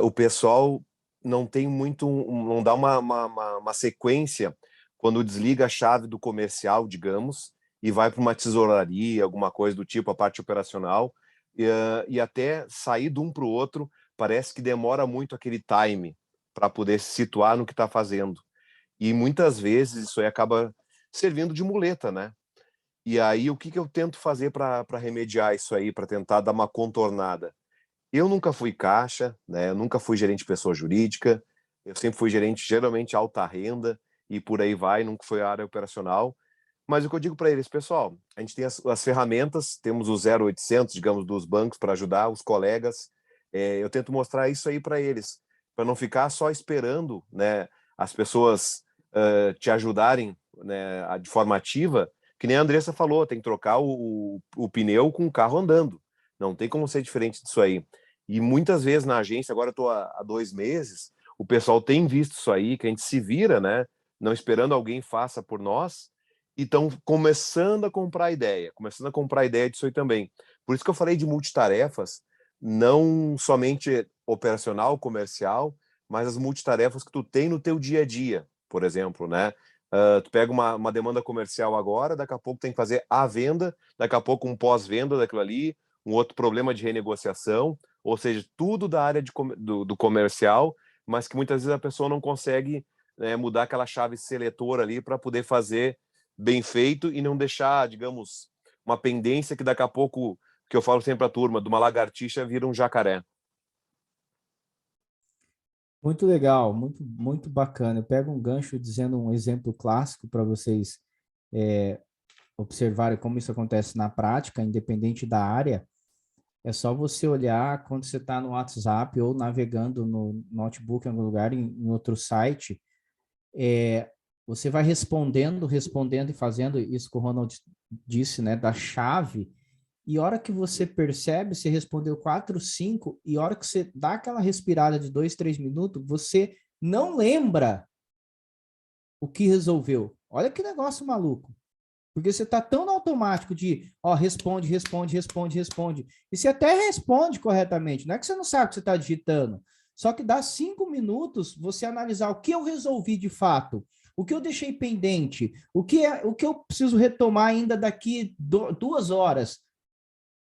o pessoal não tem muito, não dá uma sequência quando desliga a chave do comercial, digamos, e vai para uma tesouraria, alguma coisa do tipo, a parte operacional, e até sair de um para o outro, parece que demora muito aquele time para poder se situar no que está fazendo. E muitas vezes isso aí acaba servindo de muleta, né? E aí, o que eu tento fazer para remediar isso aí, para tentar dar uma contornada? Eu nunca fui caixa, né? Eu nunca fui gerente de pessoa jurídica, eu sempre fui gerente, geralmente, alta renda, e por aí vai, nunca foi a área operacional. Mas o que eu digo para eles, pessoal, a gente tem as ferramentas, temos o 0800, digamos, dos bancos para ajudar os colegas. Eu tento mostrar isso aí para eles, para não ficar só esperando, né, as pessoas te ajudarem, né, de forma ativa, que nem a Andressa falou, tem que trocar o pneu com o carro andando. Não tem como ser diferente disso aí. E muitas vezes na agência, agora eu estou há 2 meses, o pessoal tem visto isso aí, que a gente se vira, né? Não esperando alguém faça por nós, e estão começando a comprar ideia disso aí também. Por isso que eu falei de multitarefas, não somente operacional, comercial, mas as multitarefas que tu tem no teu dia a dia, por exemplo, né? Tu pega uma demanda comercial agora, daqui a pouco tem que fazer a venda, daqui a pouco um pós-venda daquilo ali, um outro problema de renegociação, ou seja, tudo da área do comercial, mas que muitas vezes a pessoa não consegue, né, mudar aquela chave seletora ali para poder fazer bem feito e não deixar, digamos, uma pendência que daqui a pouco, que eu falo sempre para a turma, de uma lagartixa vira um jacaré. Muito legal, muito bacana. Eu pego um gancho dizendo um exemplo clássico para vocês observarem como isso acontece na prática, independente da área. É só você olhar quando você está no WhatsApp ou navegando no notebook em algum lugar, em outro site, você vai respondendo e fazendo isso que o Ronald disse, né, da chave, e a hora que você percebe, você respondeu 4, 5, e a hora que você dá aquela respirada de 2, 3 minutos, você não lembra o que resolveu. Olha que negócio maluco. Porque você está tão no automático de, responde. E você até responde corretamente. Não é que você não sabe o que você está digitando. Só que dá 5 minutos você analisar o que eu resolvi de fato, o que eu deixei pendente, o que eu preciso retomar ainda daqui 2 horas.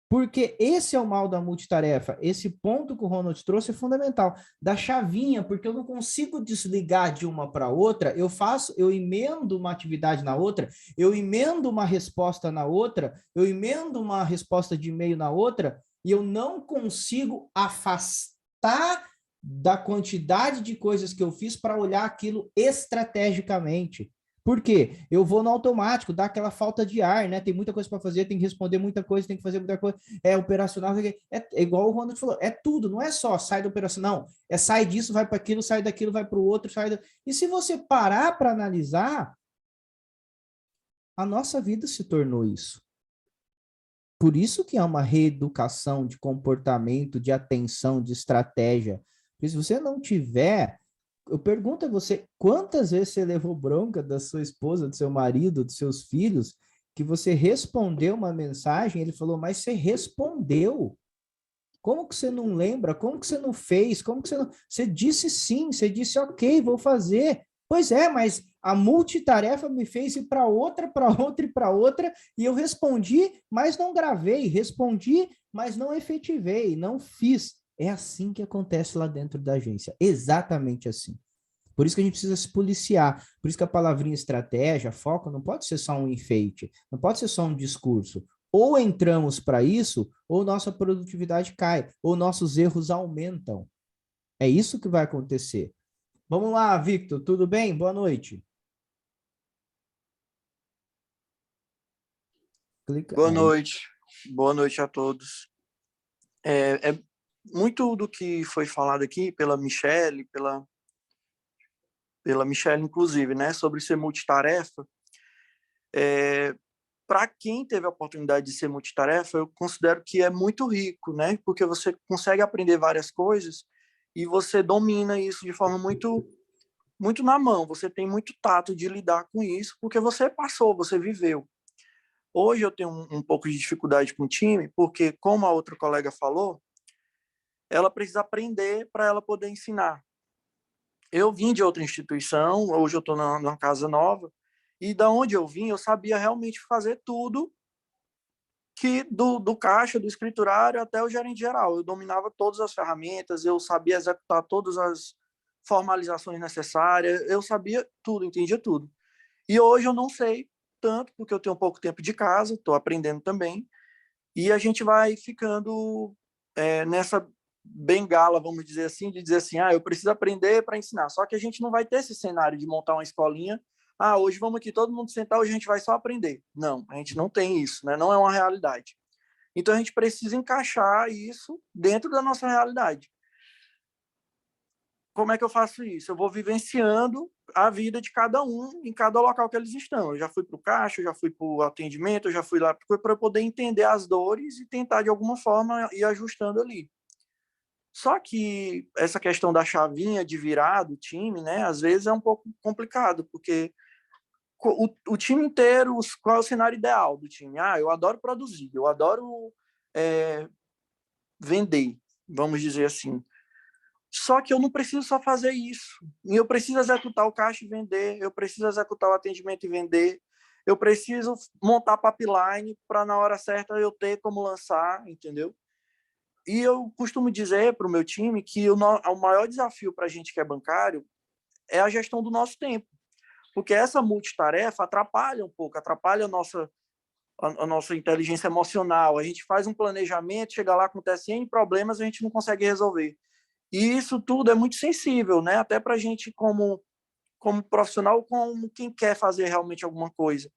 Porque esse é o mal da multitarefa. Esse ponto que o Ronald trouxe é fundamental. Da chavinha, porque eu não consigo desligar de uma para outra, eu emendo uma atividade na outra, eu emendo uma resposta na outra, eu emendo uma resposta de e-mail na outra, e eu não consigo afastar da quantidade de coisas que eu fiz para olhar aquilo estrategicamente. Por quê? Eu vou no automático, dá aquela falta de ar, né? Tem muita coisa para fazer, tem que responder muita coisa, tem que fazer muita coisa. É operacional, é igual o Ronald falou, é tudo, não é só sai do operacional, não. É sai disso, vai para aquilo, sai daquilo, vai para o outro, E se você parar para analisar, a nossa vida se tornou isso. Por isso que é uma reeducação de comportamento, de atenção, de estratégia. Porque se você não tiver, eu pergunto a você, quantas vezes você levou bronca da sua esposa, do seu marido, dos seus filhos, que você respondeu uma mensagem, ele falou, mas você respondeu. Como que você não lembra? Como que você não fez? Como que você não... Você disse sim, você disse ok, vou fazer. Pois é, mas a multitarefa me fez ir para outra, e eu respondi, mas não gravei, respondi, mas não efetivei, não fiz. É assim que acontece lá dentro da agência, exatamente assim. Por isso que a gente precisa se policiar, por isso que a palavrinha estratégia, foco, não pode ser só um enfeite, não pode ser só um discurso. Ou entramos para isso, ou nossa produtividade cai, ou nossos erros aumentam. É isso que vai acontecer. Vamos lá, Victor, tudo bem? Boa noite. Boa noite. Boa noite a todos. Muito do que foi falado aqui pela Michelle, pela Michelle, inclusive, né, sobre ser multitarefa. Para quem teve a oportunidade de ser multitarefa, eu considero que é muito rico, né, porque você consegue aprender várias coisas e você domina isso de forma muito na mão. Você tem muito tato de lidar com isso, porque você passou, você viveu. Hoje eu tenho um pouco de dificuldade com o time, porque, como a outra colega falou, ela precisa aprender para ela poder ensinar. Eu vim de outra instituição, hoje eu estou numa casa nova, e da onde eu vim, eu sabia realmente fazer tudo que do caixa, do escriturário até o gerente geral. Eu dominava todas as ferramentas, eu sabia executar todas as formalizações necessárias, eu sabia tudo, entendia tudo. E hoje eu não sei tanto, porque eu tenho pouco tempo de casa, estou aprendendo também, e a gente vai ficando nessa bengala, vamos dizer assim, de dizer assim, eu preciso aprender para ensinar. Só que a gente não vai ter esse cenário de montar uma escolinha, hoje vamos aqui todo mundo sentar, hoje a gente vai só aprender. Não, a gente não tem isso, né? Não é uma realidade. Então a gente precisa encaixar isso dentro da nossa realidade. Como é que eu faço isso? Eu vou vivenciando a vida de cada um em cada local que eles estão. Eu já fui para o caixa, eu já fui para o atendimento, eu já fui lá para eu poder entender as dores e tentar, de alguma forma, ir ajustando ali. Só que essa questão da chavinha de virar do time, né, às vezes é um pouco complicado, porque o time inteiro, qual é o cenário ideal do time? Eu adoro produzir, eu adoro vender, vamos dizer assim. Só que eu não preciso só fazer isso. Eu preciso executar o caixa e vender, eu preciso executar o atendimento e vender, eu preciso montar a pipeline para, na hora certa, eu ter como lançar, entendeu? E eu costumo dizer para o meu time que o maior desafio para a gente que é bancário é a gestão do nosso tempo. Porque essa multitarefa atrapalha um pouco, atrapalha a nossa inteligência emocional. A gente faz um planejamento, chega lá, acontece N problemas, a gente não consegue resolver. E isso tudo é muito sensível, né? Até para a gente como profissional, como quem quer fazer realmente alguma coisa.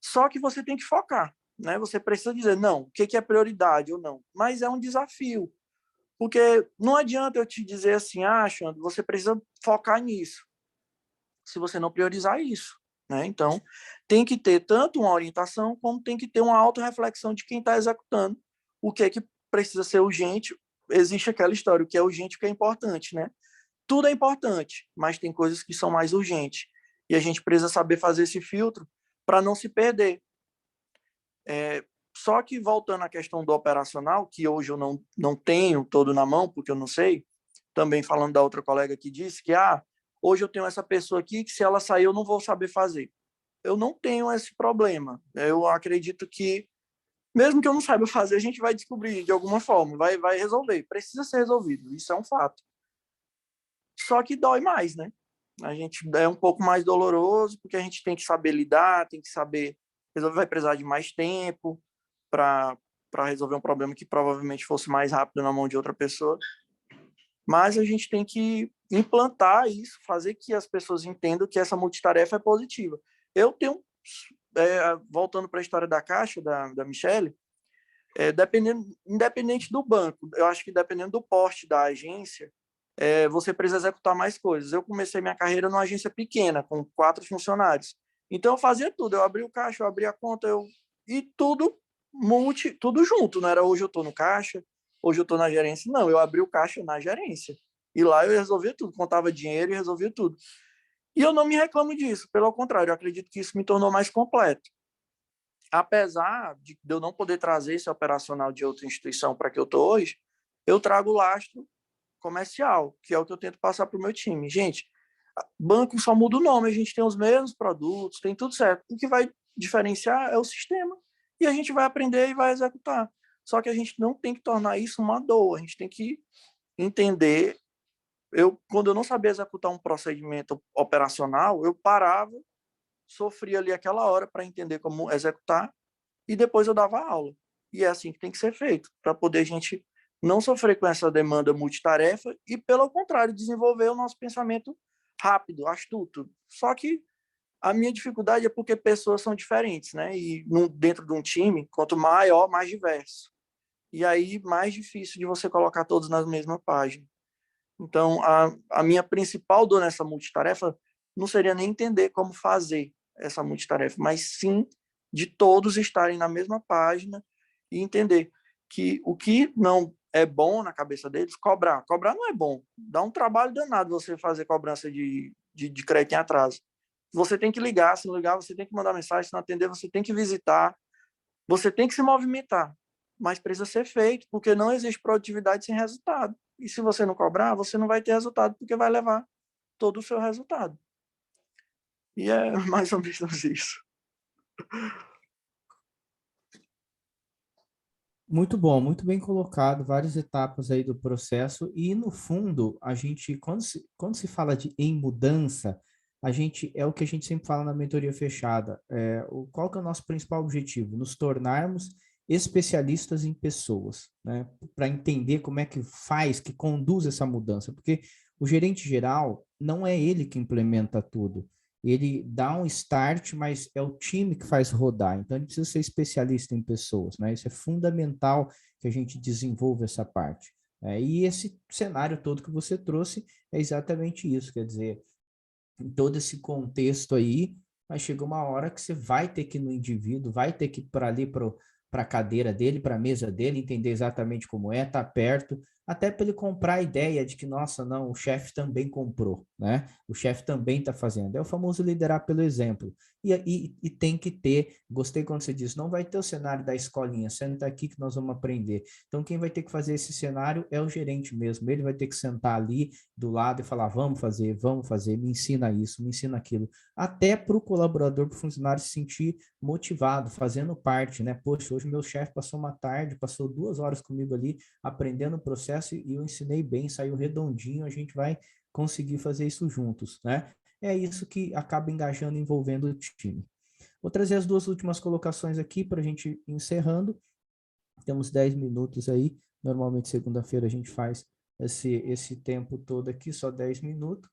Só que você tem que focar, né? Você precisa dizer, não, o que é prioridade ou não. Mas é um desafio, porque não adianta eu te dizer assim, Xandro, você precisa focar nisso, se você não priorizar isso, né? Então, tem que ter tanto uma orientação, como tem que ter uma autorreflexão de quem está executando o que é que precisa ser urgente. Existe aquela história, o que é urgente e o que é importante, né? Tudo é importante, mas tem coisas que são mais urgentes. E a gente precisa saber fazer esse filtro para não se perder. Só que, voltando à questão do operacional, que hoje eu não tenho todo na mão, porque eu não sei, também falando da outra colega que disse que hoje eu tenho essa pessoa aqui que, se ela sair, eu não vou saber fazer. Eu não tenho esse problema. Eu acredito que, mesmo que eu não saiba fazer, a gente vai descobrir de alguma forma, vai resolver. Precisa ser resolvido, isso é um fato. Só que dói mais, né? A gente é um pouco mais doloroso, porque a gente tem que saber lidar, tem que saber resolver, vai precisar de mais tempo para resolver um problema que provavelmente fosse mais rápido na mão de outra pessoa. Mas a gente tem que implantar isso, fazer que as pessoas entendam que essa multitarefa é positiva. Eu tenho, voltando para a história da Caixa, da Michelle, independente do banco, eu acho que dependendo do porte da agência, você precisa executar mais coisas. Eu comecei minha carreira numa agência pequena, com 4 funcionários. Então, eu fazia tudo. Eu abria o caixa, eu abria a conta, e tudo tudo junto. Não era hoje eu estou no caixa, hoje eu estou na gerência. Não, eu abri o caixa na gerência. E lá eu resolvia tudo, contava dinheiro e resolvia tudo. E eu não me reclamo disso, pelo contrário, eu acredito que isso me tornou mais completo. Apesar de eu não poder trazer esse operacional de outra instituição para que eu estou hoje, eu trago o lastro comercial, que é o que eu tento passar para o meu time. Gente, banco só muda o nome, a gente tem os mesmos produtos, tem tudo certo. O que vai diferenciar é o sistema. E a gente vai aprender e vai executar. Só que a gente não tem que tornar isso uma dor, a gente tem que entender. Quando eu não sabia executar um procedimento operacional, eu parava, sofria ali aquela hora para entender como executar, e depois eu dava aula. E é assim que tem que ser feito, para poder a gente não sofrer com essa demanda multitarefa e, pelo contrário, desenvolver o nosso pensamento rápido, astuto. Só que a minha dificuldade é porque pessoas são diferentes, né? E dentro de um time, quanto maior, mais diverso. E aí, mais difícil de você colocar todos na mesma página. Então, a minha principal dor nessa multitarefa não seria nem entender como fazer essa multitarefa, mas sim de todos estarem na mesma página e entender que o que não é bom na cabeça deles, cobrar. Cobrar não é bom. Dá um trabalho danado você fazer cobrança de crédito em atraso. Você tem que ligar, se não ligar, você tem que mandar mensagem, se não atender, você tem que visitar, você tem que se movimentar. mas precisa ser feito, porque não existe produtividade sem resultado. E se você não cobrar, você não vai ter resultado, porque vai levar todo o seu resultado. E é mais ou menos isso. Muito bom, muito bem colocado, várias etapas aí do processo, e no fundo, a gente, quando se fala em mudança, é o que a gente sempre fala na mentoria fechada, qual que é o nosso principal objetivo? Nos tornarmos especialistas em pessoas, né? Para entender como é que faz, que conduz essa mudança, porque o gerente geral não é ele que implementa tudo, ele dá um start, mas é o time que faz rodar. Então, ele precisa ser especialista em pessoas, né? Isso é fundamental que a gente desenvolva essa parte. E esse cenário todo que você trouxe é exatamente isso, quer dizer, em todo esse contexto aí, mas chega uma hora que você vai ter que ir no indivíduo, vai ter que ir para ali, para a cadeira dele, para a mesa dele, entender exatamente como é, tá perto, até para ele comprar a ideia de que, nossa, não, o chefe também comprou, né? O chefe também está fazendo. É o famoso liderar pelo exemplo. E tem que ter, gostei quando você disse, não vai ter o cenário da escolinha, senta aqui que nós vamos aprender. Então, quem vai ter que fazer esse cenário é o gerente mesmo. Ele vai ter que sentar ali do lado e falar, vamos fazer, me ensina isso, me ensina aquilo. Até para o colaborador, para o funcionário se sentir motivado, fazendo parte, né? Poxa, hoje meu chefe passou uma tarde, passou 2 horas comigo ali, aprendendo o processo e eu ensinei bem, saiu redondinho, a gente vai conseguir fazer isso juntos, né? É isso que acaba engajando e envolvendo o time. Vou trazer as 2 últimas colocações aqui para a gente ir encerrando. Temos 10 minutos aí. Normalmente, segunda-feira, a gente faz esse tempo todo aqui, só 10 minutos.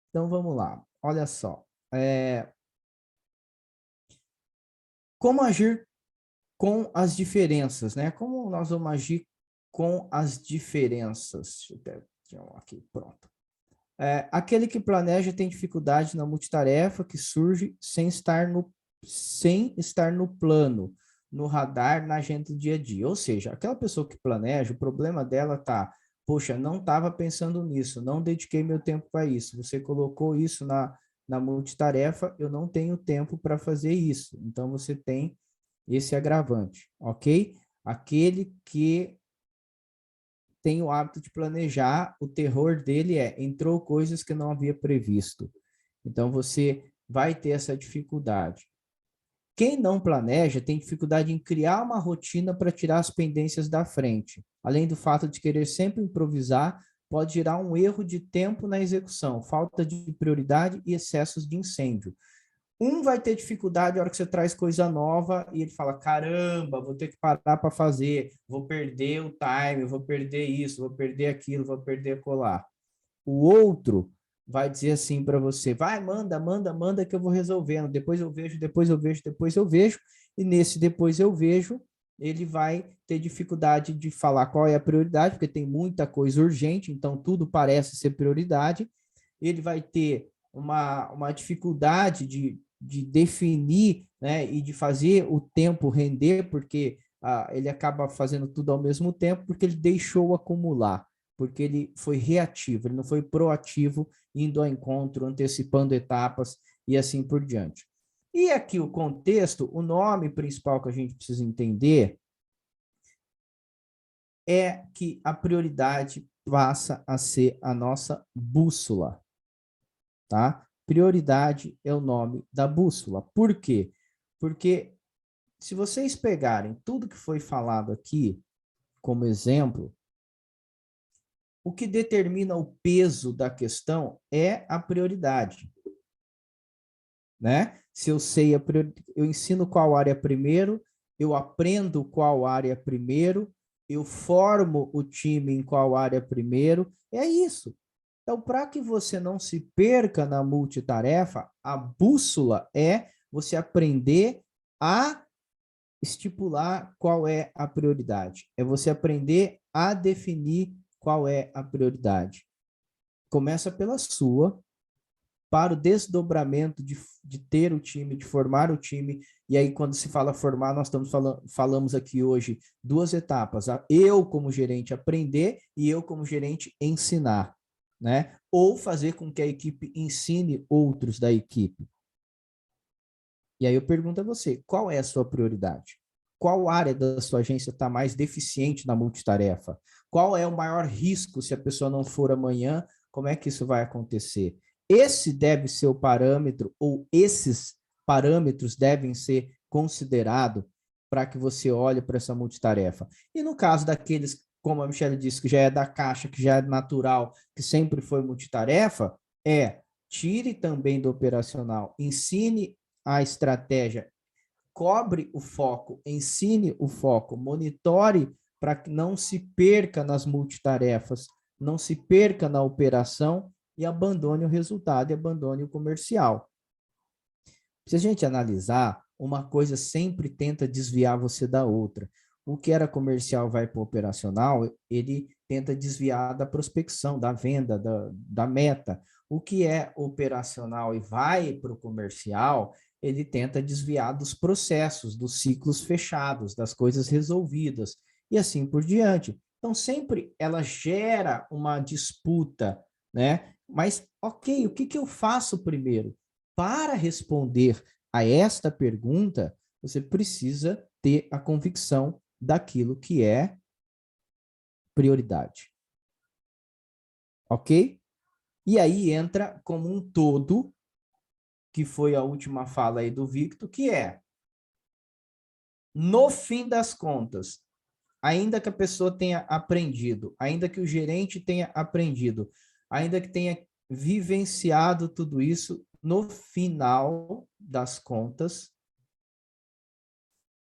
Então, vamos lá. Olha só. Como agir com as diferenças, né? Como nós vamos agir com as diferenças? Deixa eu até aqui, pronto. Aquele que planeja tem dificuldade na multitarefa que surge sem estar no plano, no radar, na agenda do dia a dia. Ou seja, aquela pessoa que planeja, o problema dela tá, poxa, não estava pensando nisso, não dediquei meu tempo para isso. Você colocou isso na multitarefa, eu não tenho tempo para fazer isso. Então, você tem esse agravante, ok? Aquele que tem o hábito de planejar, o terror dele entrou coisas que não havia previsto. Então, você vai ter essa dificuldade. Quem não planeja tem dificuldade em criar uma rotina para tirar as pendências da frente. Além do fato de querer sempre improvisar, pode gerar um erro de tempo na execução, falta de prioridade e excessos de incêndio. Um vai ter dificuldade na hora que você traz coisa nova e ele fala, caramba, vou ter que parar para fazer, vou perder o time, vou perder isso, vou perder aquilo, vou perder colar. O outro vai dizer assim para você, vai, manda que eu vou resolvendo, depois eu vejo, e nesse depois eu vejo, ele vai ter dificuldade de falar qual é a prioridade, porque tem muita coisa urgente, então tudo parece ser prioridade, ele vai ter uma dificuldade de definir, né, e de fazer o tempo render, porque ele acaba fazendo tudo ao mesmo tempo, porque ele deixou acumular, porque ele foi reativo, ele não foi proativo, indo ao encontro, antecipando etapas e assim por diante. E aqui o contexto, o nome principal que a gente precisa entender é que a prioridade passa a ser a nossa bússola, tá? Prioridade é o nome da bússola. Por quê? Porque se vocês pegarem tudo que foi falado aqui como exemplo, o que determina o peso da questão é a prioridade, né? Se eu sei eu ensino qual área primeiro, eu aprendo qual área primeiro, eu formo o time em qual área primeiro, é isso. Então, para que você não se perca na multitarefa, a bússola é você aprender a estipular qual é a prioridade. É você aprender a definir qual é a prioridade. Começa pela sua, para o desdobramento de ter o time, de formar o time. E aí, quando se fala formar, nós falamos aqui hoje 2 etapas. Eu, como gerente, aprender e eu, como gerente, ensinar, né? Ou fazer com que a equipe ensine outros da equipe. E aí eu pergunto a você, qual é a sua prioridade? qual área da sua agência está mais deficiente na multitarefa? Qual é o maior risco se a pessoa não for amanhã? Como é que isso vai acontecer? Esse deve ser o parâmetro, ou esses parâmetros devem ser considerados para que você olhe para essa multitarefa. E no caso daqueles, como a Michelle disse, que já é da caixa, que já é natural, que sempre foi multitarefa, tire também do operacional, ensine a estratégia, cobre o foco, ensine o foco, monitore para que não se perca nas multitarefas, não se perca na operação e abandone o resultado e abandone o comercial. Se a gente analisar, uma coisa sempre tenta desviar você da outra. O que era comercial vai para o operacional, ele tenta desviar da prospecção, da venda, da meta. O que é operacional e vai para o comercial, ele tenta desviar dos processos, dos ciclos fechados, das coisas resolvidas, e assim por diante. Então, sempre ela gera uma disputa, né? Mas, ok, o que eu faço primeiro? Para responder a esta pergunta, você precisa ter a convicção daquilo que é prioridade. Ok? E aí entra como um todo, que foi a última fala aí do Victor, que é, no fim das contas, ainda que a pessoa tenha aprendido, ainda que o gerente tenha aprendido, ainda que tenha vivenciado tudo isso, no final das contas,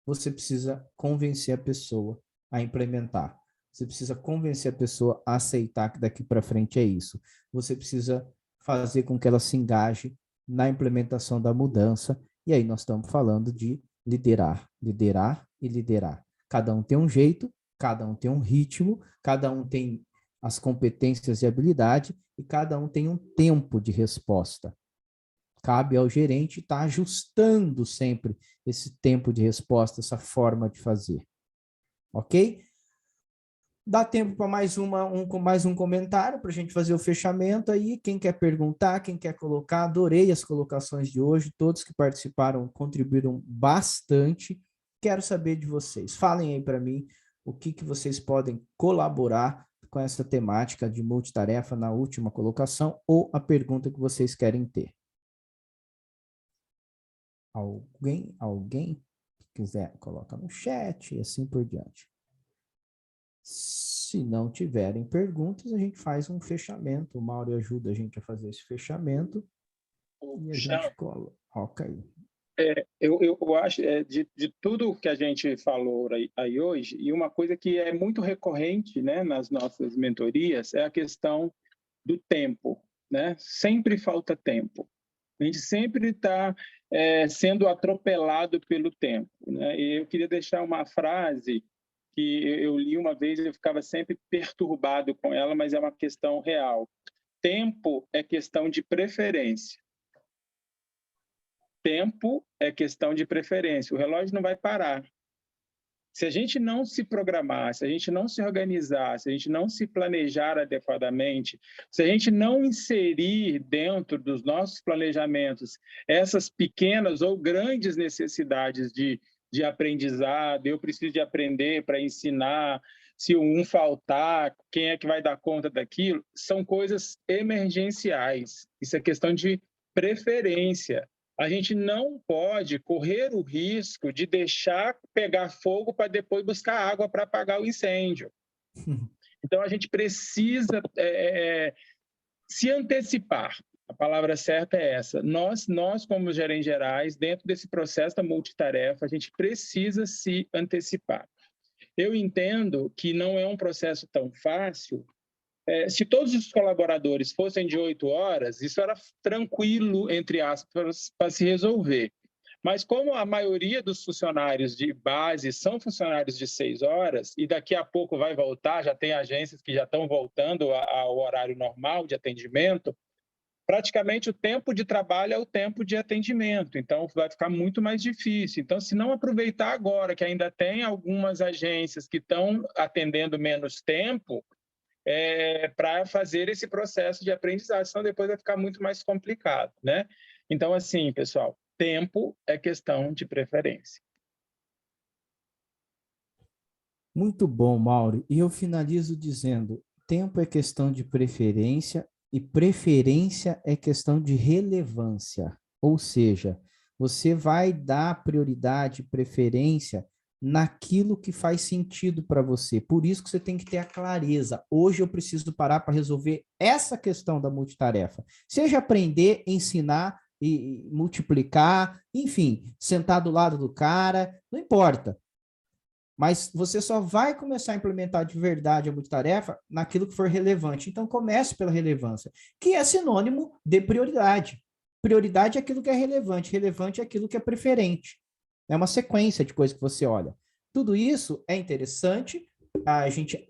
você precisa convencer a pessoa a implementar. Você precisa convencer a pessoa a aceitar que daqui para frente é isso. Você precisa fazer com que ela se engaje na implementação da mudança. E aí nós estamos falando de liderar, liderar e liderar. Cada um tem um jeito, cada um tem um ritmo, cada um tem as competências e habilidade e cada um tem um tempo de resposta. Cabe ao gerente estar ajustando sempre esse tempo de resposta, essa forma de fazer. Ok? Dá tempo para mais um comentário para a gente fazer o fechamento aí. Quem quer perguntar, quem quer colocar, adorei as colocações de hoje. Todos que participaram contribuíram bastante. Quero saber de vocês. Falem aí para mim o que vocês podem colaborar com essa temática de multitarefa na última colocação ou a pergunta que vocês querem ter. Alguém que quiser, coloca no chat e assim por diante. Se não tiverem perguntas, a gente faz um fechamento. O Mauro ajuda a gente a fazer esse fechamento e a gente coloca aí. Eu acho, de tudo que a gente falou aí hoje, e uma coisa que é muito recorrente, né, nas nossas mentorias, é a questão do tempo, né? Sempre falta tempo. A gente sempre está sendo atropelado pelo tempo, né? E eu queria deixar uma frase que eu li uma vez e eu ficava sempre perturbado com ela, mas é uma questão real. Tempo é questão de preferência. Tempo é questão de preferência. O relógio não vai parar. Se a gente não se programar, se a gente não se organizar, se a gente não se planejar adequadamente, se a gente não inserir dentro dos nossos planejamentos essas pequenas ou grandes necessidades de aprendizado, eu preciso de aprender para ensinar, se um faltar, quem é que vai dar conta daquilo? São coisas emergenciais. Isso é questão de preferência. A gente não pode correr o risco de deixar pegar fogo para depois buscar água para apagar o incêndio. Então, a gente precisa se antecipar. A palavra certa é essa. Nós, como gerentes gerais, dentro desse processo da multitarefa, a gente precisa se antecipar. Eu entendo que não é um processo tão fácil. Se todos os colaboradores fossem de 8 horas, isso era tranquilo, entre aspas, para se resolver. Mas como a maioria dos funcionários de base são funcionários de 6 horas, e daqui a pouco vai voltar, já tem agências que já estão voltando ao horário normal de atendimento, praticamente o tempo de trabalho é o tempo de atendimento, então vai ficar muito mais difícil. Então, se não aproveitar agora, que ainda tem algumas agências que estão atendendo menos tempo, para fazer esse processo de aprendizagem, senão depois vai ficar muito mais complicado, né? Então, assim, pessoal, tempo é questão de preferência. Muito bom, Mauro. E eu finalizo dizendo: tempo é questão de preferência e preferência é questão de relevância. Ou seja, você vai dar prioridade, preferência naquilo que faz sentido para você. Por isso que você tem que ter a clareza. Hoje eu preciso parar para resolver essa questão da multitarefa. Seja aprender, ensinar e multiplicar, enfim, sentar do lado do cara, não importa. Mas você só vai começar a implementar de verdade a multitarefa naquilo que for relevante. Então, comece pela relevância, que é sinônimo de prioridade. Prioridade é aquilo que é relevante, relevante é aquilo que é preferente. É uma sequência de coisas que você olha. Tudo isso é interessante, a gente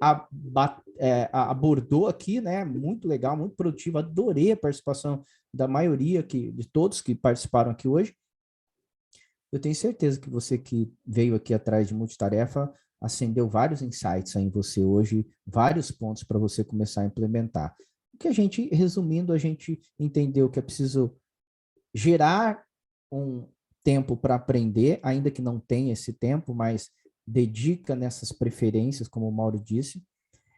abordou aqui, né? Muito legal, muito produtivo, adorei a participação da maioria, de todos que participaram aqui hoje. Eu tenho certeza que você que veio aqui atrás de multitarefa acendeu vários insights aí em você hoje, vários pontos para você começar a implementar. O que a gente, resumindo, a gente entendeu que é preciso gerar um tempo para aprender, ainda que não tenha esse tempo, mas dedica nessas preferências, como o Mauro disse.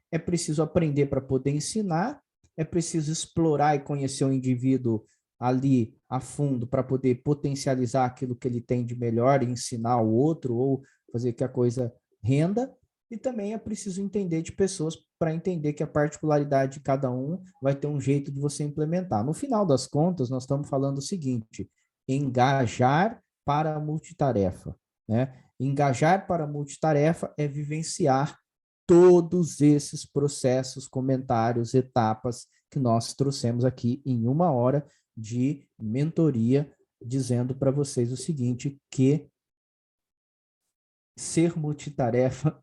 É preciso aprender para poder ensinar, é preciso explorar e conhecer o indivíduo ali a fundo para poder potencializar aquilo que ele tem de melhor e ensinar ao outro ou fazer que a coisa renda. E também é preciso entender de pessoas para entender que a particularidade de cada um vai ter um jeito de você implementar. No final das contas, nós estamos falando o seguinte: engajar para a multitarefa, né? Engajar para a multitarefa é vivenciar todos esses processos, comentários, etapas que nós trouxemos aqui em 1 hora de mentoria, dizendo para vocês o seguinte, que ser multitarefa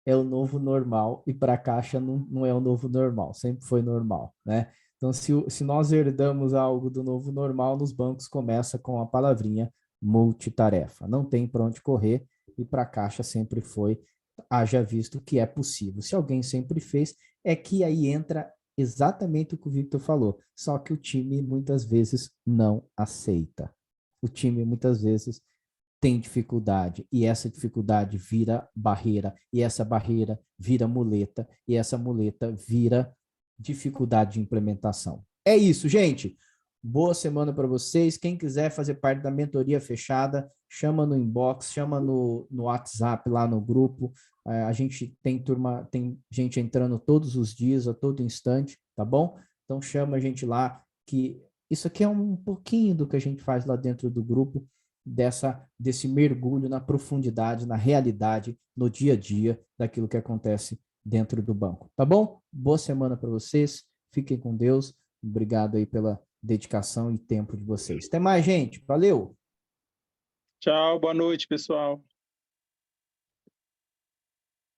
é o novo normal e para a Caixa não é o novo normal, sempre foi normal, né? Então, se nós herdamos algo do novo normal, nos bancos começa com a palavrinha multitarefa. Não tem para onde correr e para a Caixa sempre foi, haja visto que é possível. Se alguém sempre fez, é que aí entra exatamente o que o Victor falou, só que o time muitas vezes não aceita. O time muitas vezes tem dificuldade, e essa dificuldade vira barreira, e essa barreira vira muleta, e essa muleta vira dificuldade de implementação. É isso, gente. Boa semana para vocês. Quem quiser fazer parte da mentoria fechada, chama no inbox, chama no WhatsApp, lá no grupo. A gente tem gente entrando todos os dias, a todo instante, tá bom? Então chama a gente lá, que isso aqui é um pouquinho do que a gente faz lá dentro do grupo, desse mergulho na profundidade, na realidade, no dia a dia daquilo que acontece dentro do banco, tá bom? Boa semana para vocês, fiquem com Deus, obrigado aí pela dedicação e tempo de vocês. Até mais, gente, valeu! Tchau, boa noite, pessoal.